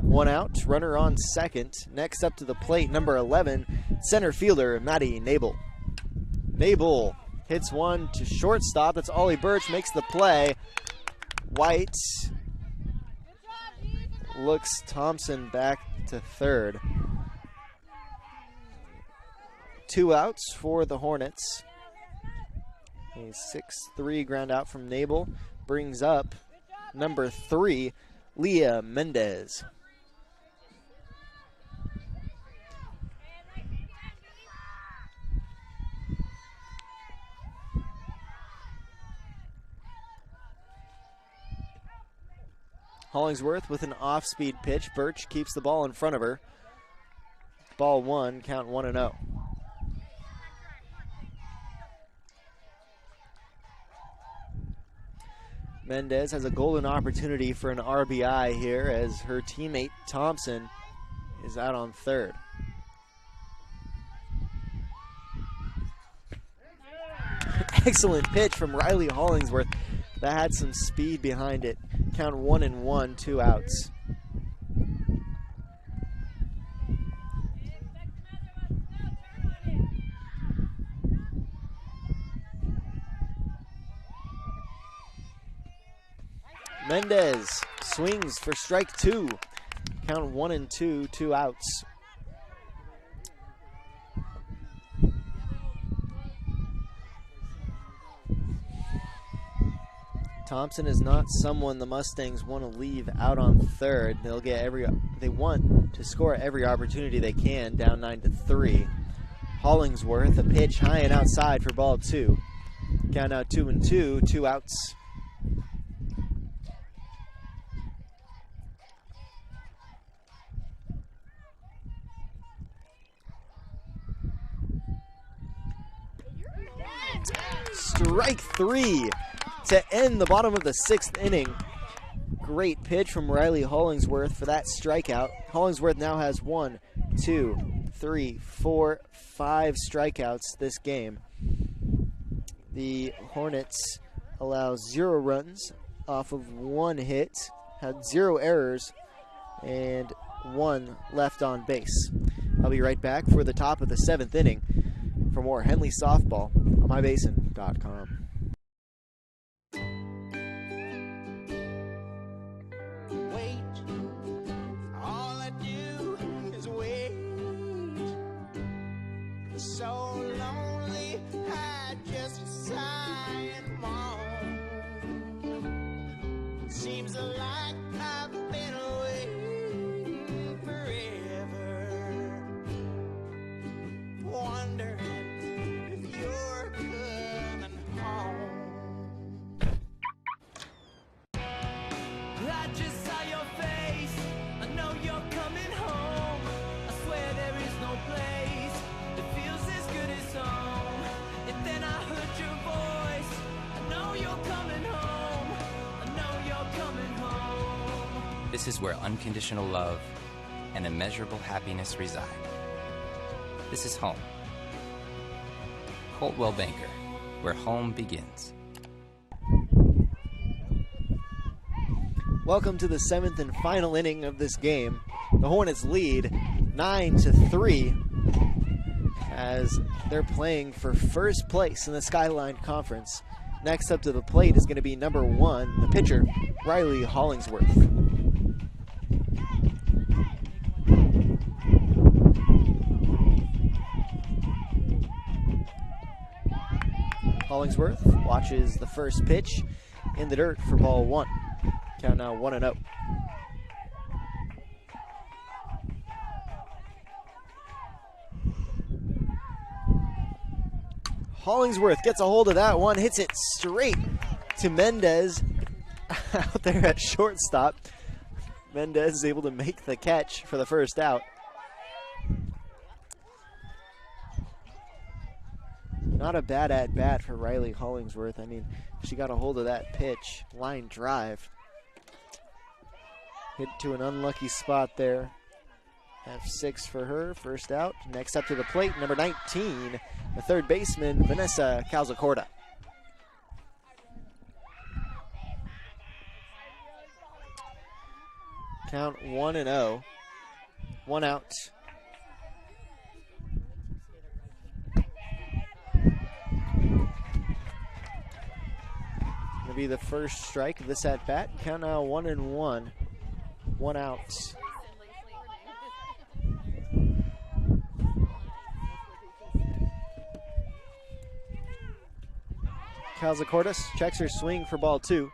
[SPEAKER 1] One out, runner on second. Next up to the plate, number 11, center fielder Maddie Nabel. Nabel hits one to shortstop. That's Ollie Birch, makes the play. White looks Thompson back to third. 2 outs for the Hornets. A 6-3 ground out from Nabel brings up number 3, Leah Mendez. Hollingsworth with an off-speed pitch. Birch keeps the ball in front of her. Ball 1, count 1-0. Mendez has a golden opportunity for an RBI here as her teammate Thompson is out on third. Excellent pitch from Riley Hollingsworth. That had some speed behind it. Count 1-1, 2 outs. Mendez swings for strike 2. Count 1-2, 2 outs. Thompson is not someone the Mustangs want to leave out on third. They want to score every opportunity they can, down 9-3. Hollingsworth, a pitch high and outside for ball 2. Count now 2-2, 2 outs. Strike 3 to end the bottom of the 6th inning. Great pitch from Riley Hollingsworth for that strikeout. Hollingsworth now has 1, 2, 3, 4, 5 strikeouts this game. The Hornets allow 0 runs off of 1 hit, had 0 errors, and 1 left on base. I'll be right back for the top of the 7th inning for more Henley softball on mybasin.com.
[SPEAKER 14] So lonely, I just sigh and moan. Seems like I've been away forever, wondering if you're coming home. I just saw your face, I know you're coming home. I swear there is no place home. And then I heard your voice. I know you're coming home. I know you're coming home.
[SPEAKER 15] This is where unconditional love and immeasurable happiness reside. This is home. Coltwell Banker, where home begins.
[SPEAKER 1] Welcome to the 7th and final inning of this game. The Hornets lead 9-3. As they're playing for first place in the Skyline Conference. Next up to the plate is going to be number 1, the pitcher, Riley Hollingsworth. Hollingsworth watches the first pitch in the dirt for ball 1. Count now 1-0. Hollingsworth gets a hold of that one, hits it straight to Mendez out there at shortstop. Mendez is able to make the catch for the first out. Not a bad at-bat for Riley Hollingsworth. I mean, she got a hold of that pitch, line drive. Hit to an unlucky spot there. F6 for her, first out. Next up to the plate, number 19, the third baseman, Vanessa Calzacorda. Count 1-0. 1 out. Gonna be the first strike of this at bat. Count now 1-1. 1 out. Calzacorda checks her swing for ball 2.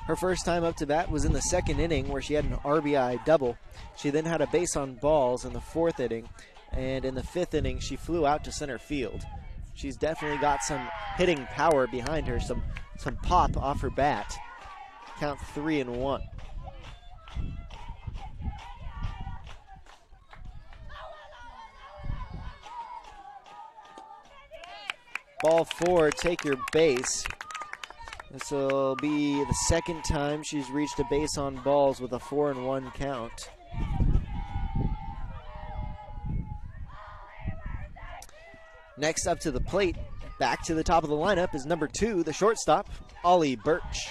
[SPEAKER 1] Her first time up to bat was in the second inning where she had an RBI double. She then had a base on balls in the 4th inning, and in the 5th inning she flew out to center field. She's definitely got some hitting power behind her, some pop off her bat. Count 3-1. Ball 4, take your base. This will be the second time she's reached a base on balls with a 4-1 count. Next up to the plate, back to the top of the lineup is number 2, the shortstop, Ollie Birch.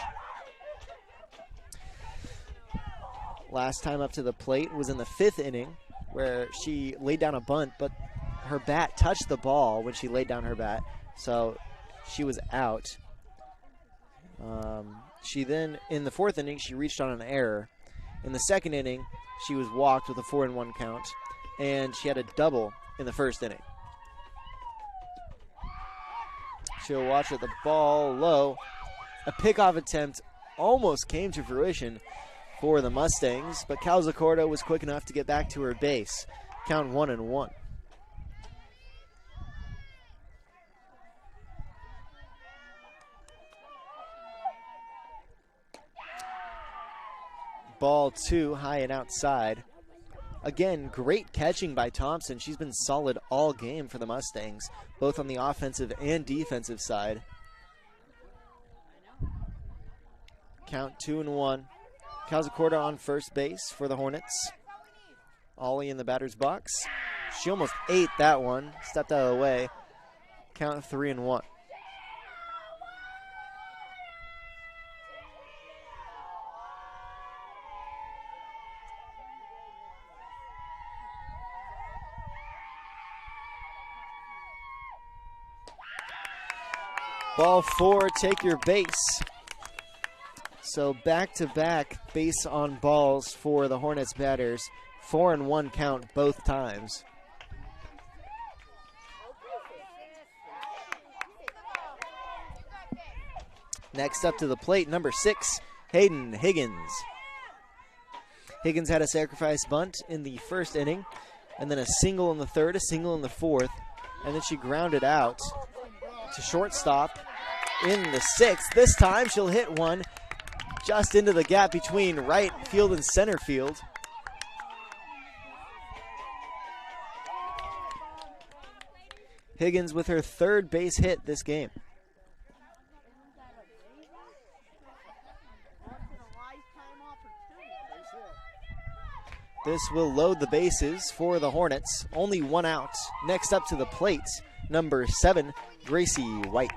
[SPEAKER 1] Last time up to the plate was in the 5th inning where she laid down a bunt, but her bat touched the ball when she laid down her bat, so she was out. She then, in the 4th inning, she reached on an error. In the 2nd inning, she was walked with a 4-1 count, and she had a double in the 1st inning. She'll watch it, the ball low. A pickoff attempt almost came to fruition for the Mustangs, but Calzacorda was quick enough to get back to her base. Count 1-1. Ball 2, high and outside. Again, great catching by Thompson. She's been solid all game for the Mustangs, both on the offensive and defensive side. Count 2-1. Calzacorda on first base for the Hornets. Ollie in the batter's box. She almost ate that one, stepped out of the way. Count 3-1. Ball 4, take your base. So back-to-back base on balls for the Hornets batters. 4-1 count both times. Next up to the plate, number 6, Hayden Higgins. Higgins had a sacrifice bunt in the 1st inning, and then a single in the 3rd, a single in the 4th, and then she grounded out to shortstop in the 6th. This time she'll hit one just into the gap between right field and center field. Higgins with her 3rd base hit this game. This will load the bases for the Hornets. Only 1 out. Next up to the plate, number 7, Gracie White.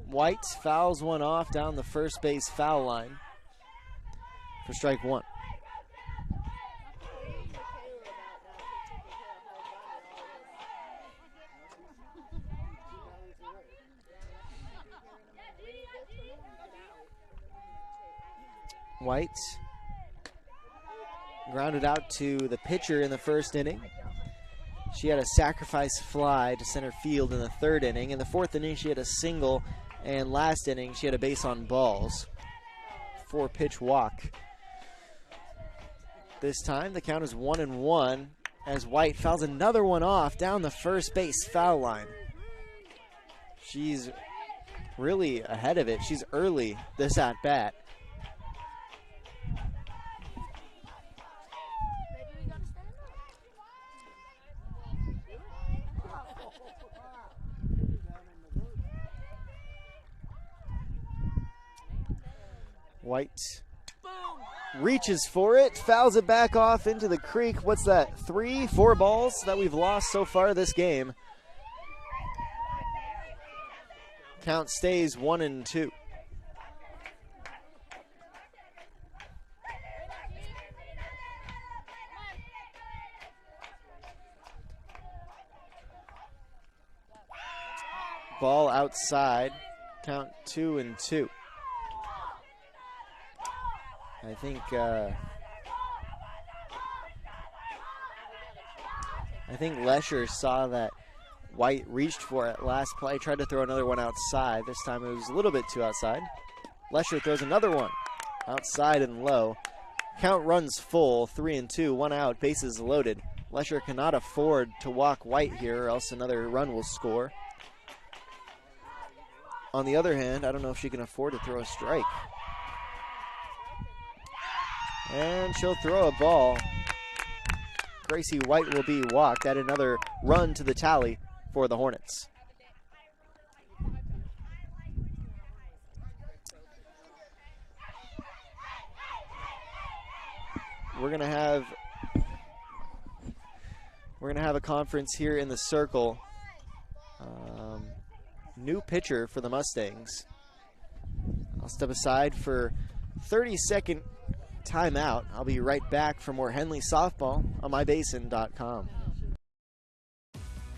[SPEAKER 1] White fouls one off down the first base foul line for strike 1. White grounded out to the pitcher in the 1st inning. She had a sacrifice fly to center field in the 3rd inning. In the 4th inning, she had a single And last inning, she had a base on balls. 4-pitch walk. This time, the count is 1-1 as White fouls another one off down the first base foul line. She's really ahead of it. She's early this at bat. White reaches for it, fouls it back off into the creek. What's that, 3-4 balls that we've lost so far this game? Count stays 1-2. Ball outside, count 2-2. I think Lesher saw that White reached for it last play, tried to throw another one outside. This time it was a little bit too outside. Lesher throws another one outside and low. Count runs full, 3-2, 1 out, bases loaded. Lesher cannot afford to walk White here or else another run will score. On the other hand, I don't know if she can afford to throw a strike. And she'll throw a ball. Gracie White will be walked. Add another run to the tally for the Hornets. We're gonna have a conference here in the circle. New pitcher for the Mustangs. I'll step aside for 30-second timeout. I'll be right back for more Henley softball on mybasin.com.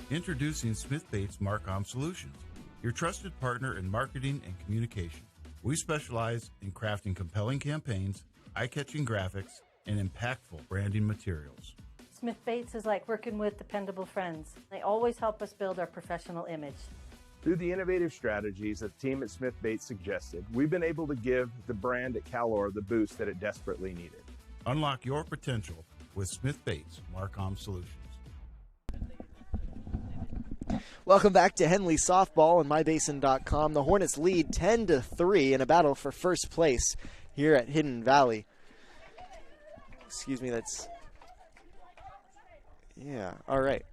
[SPEAKER 11] Introducing Smith Bates Marcom Solutions, your trusted partner in marketing and communication. We specialize in crafting compelling campaigns, eye-catching graphics, and impactful branding materials.
[SPEAKER 12] Smith Bates is like working with dependable friends. They always help us build our professional image.
[SPEAKER 3] Through the innovative strategies that the team at Smith Bates suggested, we've been able to give the brand at Calor the boost that it desperately needed.
[SPEAKER 11] Unlock your potential with Smith Bates Marcom Solutions.
[SPEAKER 1] Welcome back to Henley softball on mybasin.com. The Hornets lead 10-3 in a battle for first place here at Hidden Valley. Excuse me, that's... Yeah, all right.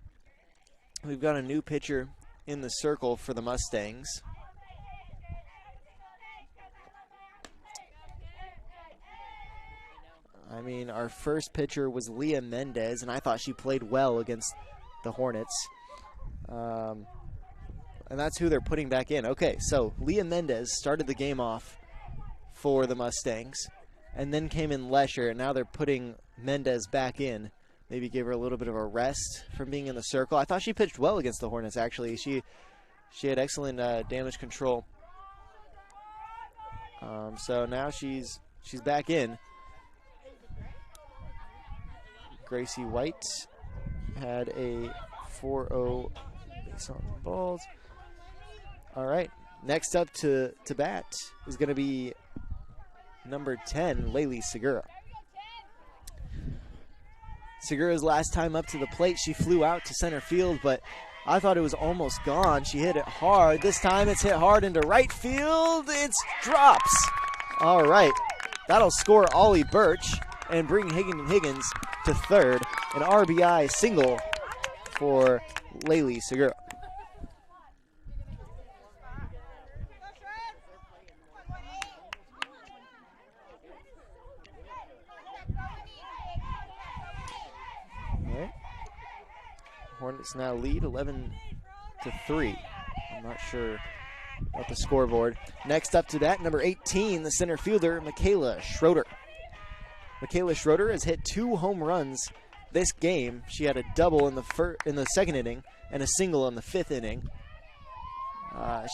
[SPEAKER 1] We've got a new pitcher in the circle for the Mustangs. I mean, our first pitcher was Leah Mendez, and I thought she played well against the Hornets. And that's who they're putting back in. Okay, so Leah Mendez started the game off for the Mustangs, and then came in Lesher, and now they're putting Mendez back in. Maybe give her a little bit of a rest from being in the circle. I thought she pitched well against the Hornets, actually. She had excellent damage control. So now she's back in. Gracie White had a 4-0 base on balls. All right, next up to bat is going to be number 10, Laylee Segura. Segura's last time up to the plate, she flew out to center field, but I thought it was almost gone. She hit it hard. This time it's hit hard into right field. It drops. All right, that'll score Ollie Birch and bring Higgins to third. An RBI single for Laylee Segura. Hornets now lead 11-3. I'm not sure about the scoreboard. Next up to bat, number 18, the center fielder, Michaela Schroeder. Michaela Schroeder has hit 2 home runs this game. She had a double in the second inning and a single in the 5th inning.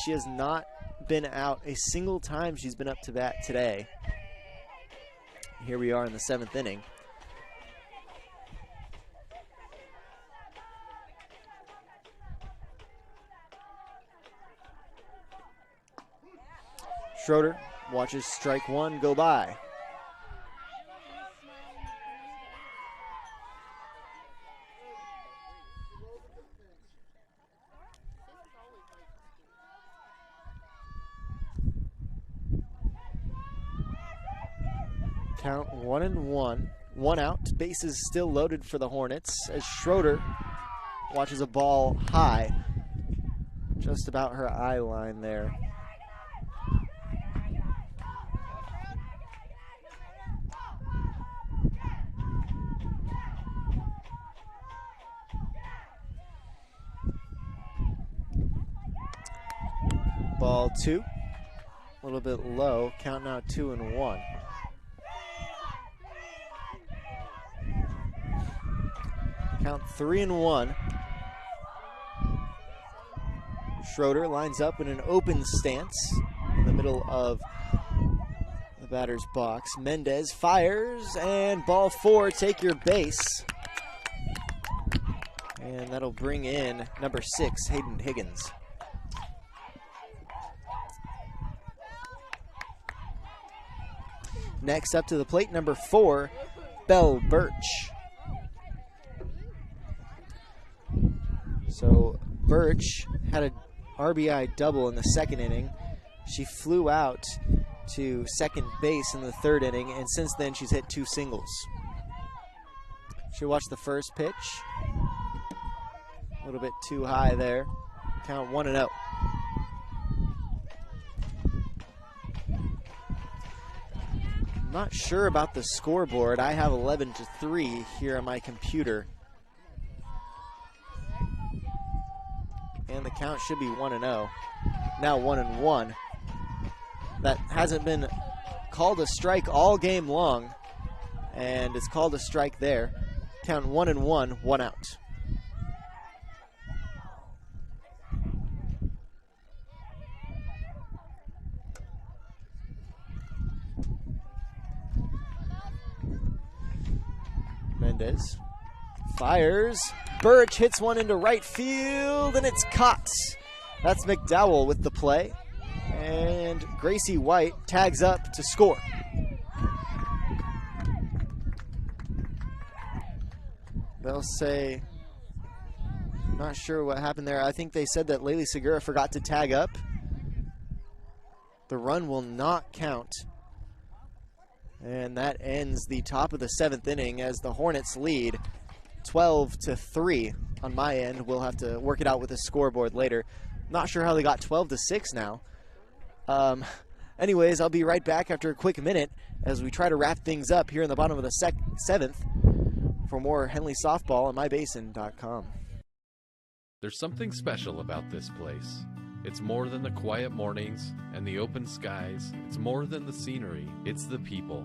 [SPEAKER 1] She has not been out a single time she's been up to bat today. Here we are in the 7th inning. Schroeder watches strike one go by. Count 1-1. One out. Bases still loaded for the Hornets as Schroeder watches a ball high, just about her eye line there. Ball two, a little bit low. Count now 2-1. Count 3-1. Schroeder lines up in an open stance in the middle of the batter's box. Mendez fires, and ball four, take your base. And that'll bring in number 6, Hayden Higgins. Next up to the plate, number 4, Belle Birch. So Birch had an RBI double in the second inning. She flew out to second base in the third inning, and since then she's hit 2 singles. She'll watch the first pitch. A little bit too high there. Count 1-0. Not sure about the scoreboard. I have 11-3 here on my computer. And the count should be 1-0. Now 1-1. That hasn't been called a strike all game long, and it's called a strike there. Count 1-1, 1 out. Mendez fires. Birch hits one into right field, and it's caught. That's McDowell with the play. And Gracie White tags up to score. They'll say, not sure what happened there. I think they said that Laylee Segura forgot to tag up. The run will not count. And that ends the top of the 7th inning as the Hornets lead 12-3 on my end. We'll have to work it out with the scoreboard later. Not sure how they got 12-6 now. Anyways, I'll be right back after a quick minute as we try to wrap things up here in the bottom of the 7th for more Henley softball on mybasin.com.
[SPEAKER 16] There's something special about this place. It's more than the quiet mornings and the open skies. It's more than the scenery. It's the people.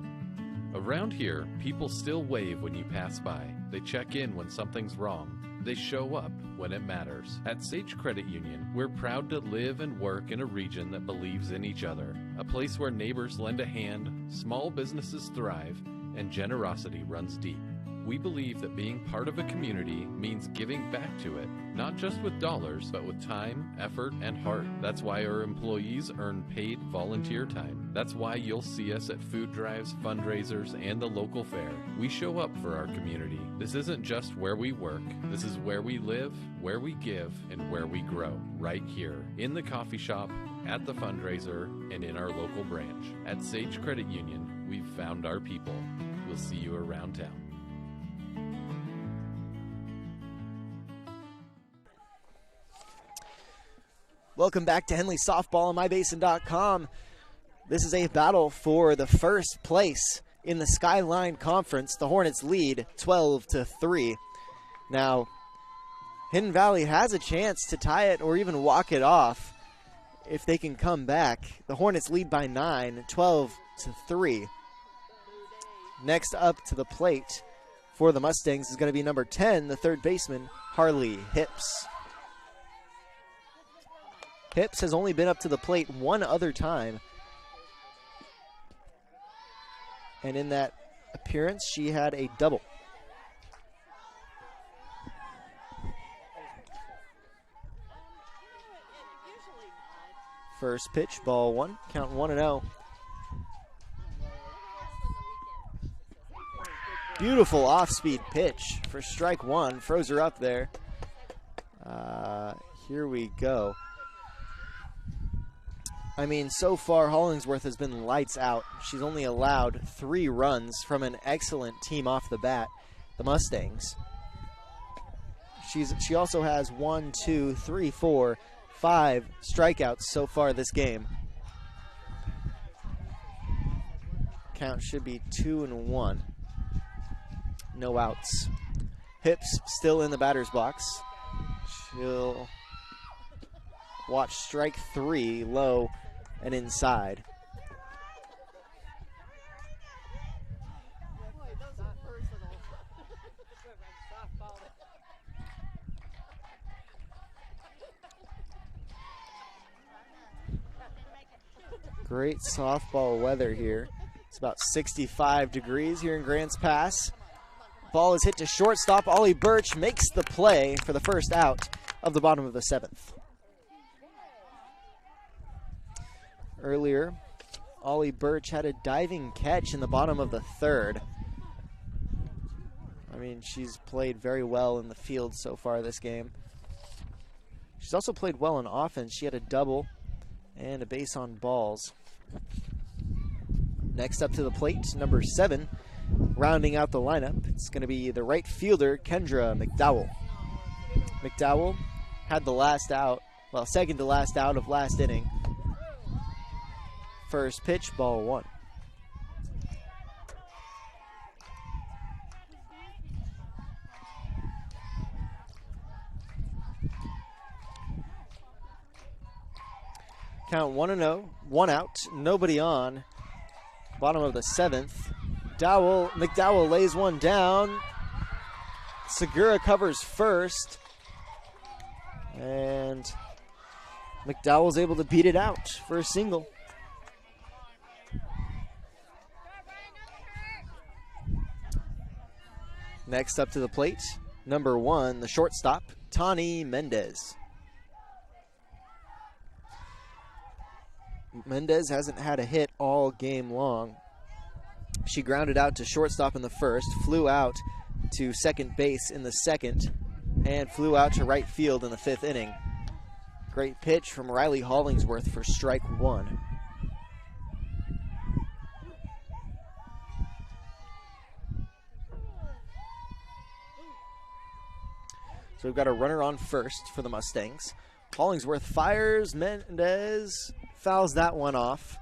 [SPEAKER 16] Around here, people still wave when you pass by. They check in when something's wrong. They show up when it matters. At Sage Credit Union, we're proud to live and work in a region that believes in each other. A place where neighbors lend a hand, small businesses thrive, and generosity runs deep. We believe that being part of a community means giving back to it, not just with dollars, but with time, effort, and heart. That's why our employees earn paid volunteer time. That's why you'll see us at food drives, fundraisers, and the local fair. We show up for our community. This isn't just where we work. This is where we live, where we give, and where we grow. Right here, in the coffee shop, at the fundraiser, and in our local branch. At Sage Credit Union, we've found our people. We'll see you around town.
[SPEAKER 1] Welcome back to Henley Softball on mybasin.com. This is a battle for the first place in the Skyline Conference. The Hornets lead 12-3. Now, Hidden Valley has a chance to tie it or even walk it off if they can come back. The Hornets lead by 9, 12-3. Next up to the plate for the Mustangs is going to be number 10, the third baseman, Harley Hips. Hips has only been up to the plate one other time. And in that appearance, she had a double. First pitch, ball one, count 1-0. Beautiful off-speed pitch for strike one, froze her up there. Here we go. I mean, so far, Hollingsworth has been lights out. She's only allowed 3 runs from an excellent team off the bat, the Mustangs. She also has 1, 2, 3, 4, 5 strikeouts so far this game. Count should be 2-1. No outs. Hips still in the batter's box. She'll watch strike 3, low and inside. Great softball weather here. It's about 65 degrees here in Grants Pass. Ball is hit to shortstop. Ollie Birch makes the play for the first out of the bottom of the 7th. Earlier, Ollie Birch had a diving catch in the bottom of the 3rd. I mean, she's played very well in the field so far this game. She's also played well on offense. She had a double and a base on balls. Next up to the plate, number 7, rounding out the lineup. It's going to be the right fielder, Kendra McDowell. McDowell had the last out, well, second to last out of last inning. First pitch, ball 1. Count 1-0, 1 out, nobody on. Bottom of the 7th. McDowell lays one down. Segura covers first. And McDowell's able to beat it out for a single. Next up to the plate, number 1, the shortstop, Tani Mendez. Mendez hasn't had a hit all game long. She grounded out to shortstop in the first, flew out to second base in the second, and flew out to right field in the 5th inning. Great pitch from Riley Hollingsworth for strike 1. So we've got a runner on first for the Mustangs. Hollingsworth fires, Mendez fouls that one off.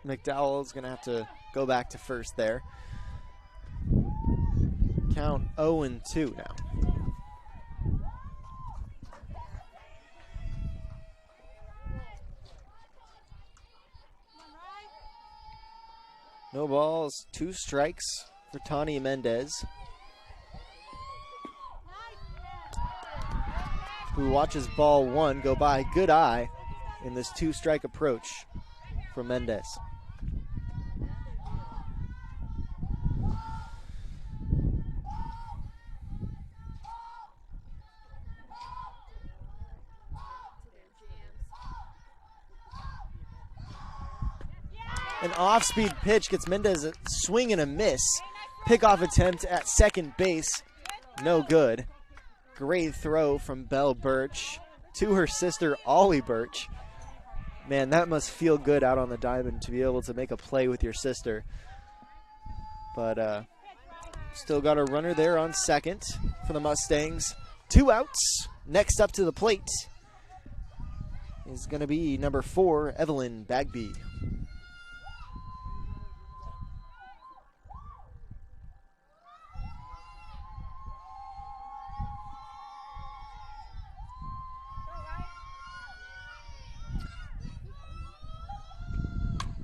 [SPEAKER 1] McDowell's going to have to go back to first there. Count 0-2 now. No balls, 2 strikes for Tani Mendez, who watches ball 1 go by. Good eye in this 2-strike approach from Mendez. An off-speed pitch gets Mendez a swing and a miss. Pickoff attempt at second base, no good. Great throw from Belle Birch to her sister, Ollie Birch. Man, that must feel good out on the diamond to be able to make a play with your sister. But still got a runner there on second for the Mustangs. 2 outs. Next up to the plate is going to be number 4, Evelyn Bagby.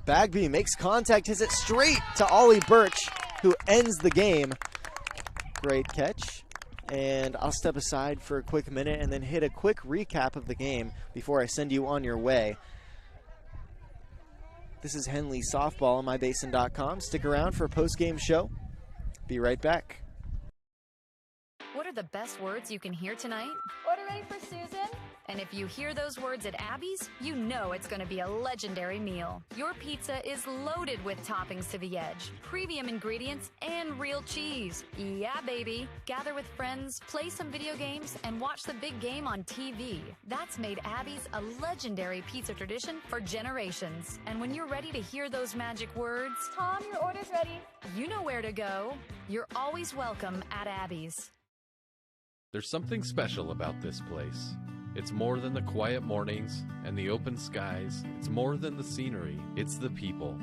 [SPEAKER 1] Bagby makes contact, hits it straight to Ollie Birch, who ends the game. Great catch. And I'll step aside for a quick minute and then hit a quick recap of the game before I send you on your way. This is Henley Softball on mybasin.com. Stick around for a post-game show. Be right back.
[SPEAKER 7] What are the best words you can hear tonight?
[SPEAKER 2] Order ready for Susan.
[SPEAKER 7] And if you hear those words at Abby's, you know it's going to be a legendary meal. Your pizza is loaded with toppings to the edge, premium ingredients, and real cheese. Yeah, baby. Gather with friends, play some video games, and watch the big game on TV. That's made Abby's a legendary pizza tradition for generations. And when you're ready to hear those magic words,
[SPEAKER 2] Tom, your order's ready.
[SPEAKER 7] you know where to go. You're always welcome at Abby's.
[SPEAKER 16] There's something special about this place. It's more than the quiet mornings and the open skies. It's more than the scenery. It's the people.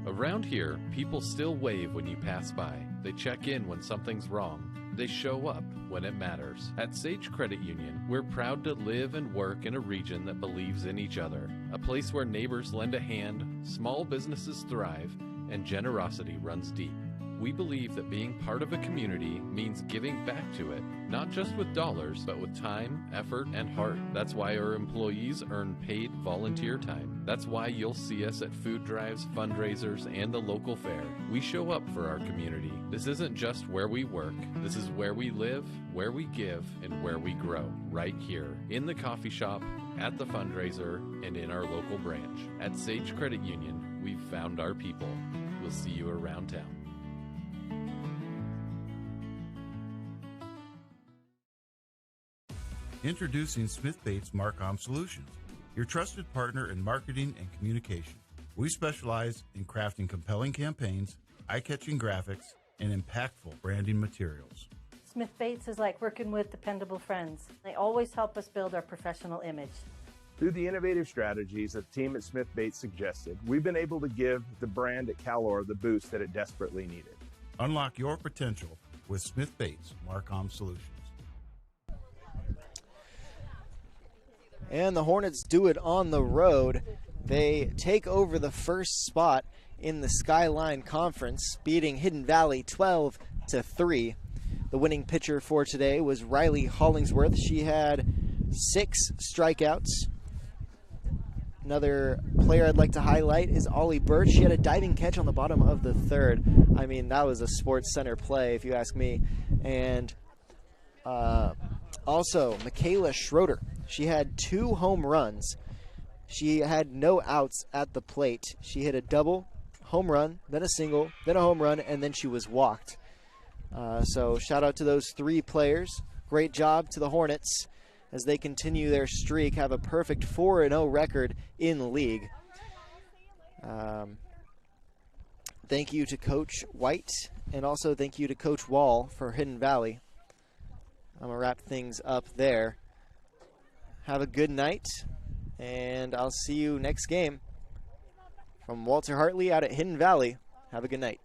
[SPEAKER 16] Around here, people still wave when you pass by. They check in when something's wrong. They show up when it matters. At Sage Credit Union, we're proud to live and work in a region that believes in each other. A place where neighbors lend a hand, small businesses thrive, and generosity runs deep. We believe that being part of a community means giving back to it, not just with dollars, but with time, effort, and heart. That's why our employees earn paid volunteer time. That's why you'll see us at food drives, fundraisers, and the local fair. We show up for our community. This isn't just where we work. This is where we live, where we give, and where we grow. Right here, in the coffee shop, at the fundraiser, and in our local branch. At Sage Credit Union, we've found our people. We'll see you around town.
[SPEAKER 11] Introducing Smith Bates Marcom Solutions, your trusted partner in marketing and communication. We specialize in crafting compelling campaigns, eye-catching graphics, and impactful branding materials.
[SPEAKER 12] Smith Bates is like working with dependable friends. They always help us build our professional image.
[SPEAKER 3] Through the innovative strategies that the team at Smith Bates suggested, we've been able to give the brand at Calor the boost that it desperately needed.
[SPEAKER 11] Unlock your potential with Smith Bates Marcom Solutions.
[SPEAKER 1] And the Hornets do it on the road. They take over the first spot in the Skyline Conference, beating Hidden Valley 12-3. The winning pitcher for today was Riley Hollingsworth. She had 6 strikeouts. Another player I'd like to highlight is Ollie Birch. She had a diving catch on the bottom of the third. I mean, that was a Sports Center play, if you ask me. And also, Michaela Schroeder. She had 2 home runs. She had no outs at the plate. She hit a double, home run, then a single, then a home run, and then she was walked. So shout out to those 3 players. Great job to the Hornets as they continue their streak, have a perfect 4-0 record in the league. Thank you to Coach White, and also thank you to Coach Wall for Hidden Valley. I'm going to wrap things up there. Have a good night, and I'll see you next game. From Walter Hartley out at Hidden Valley, have a good night.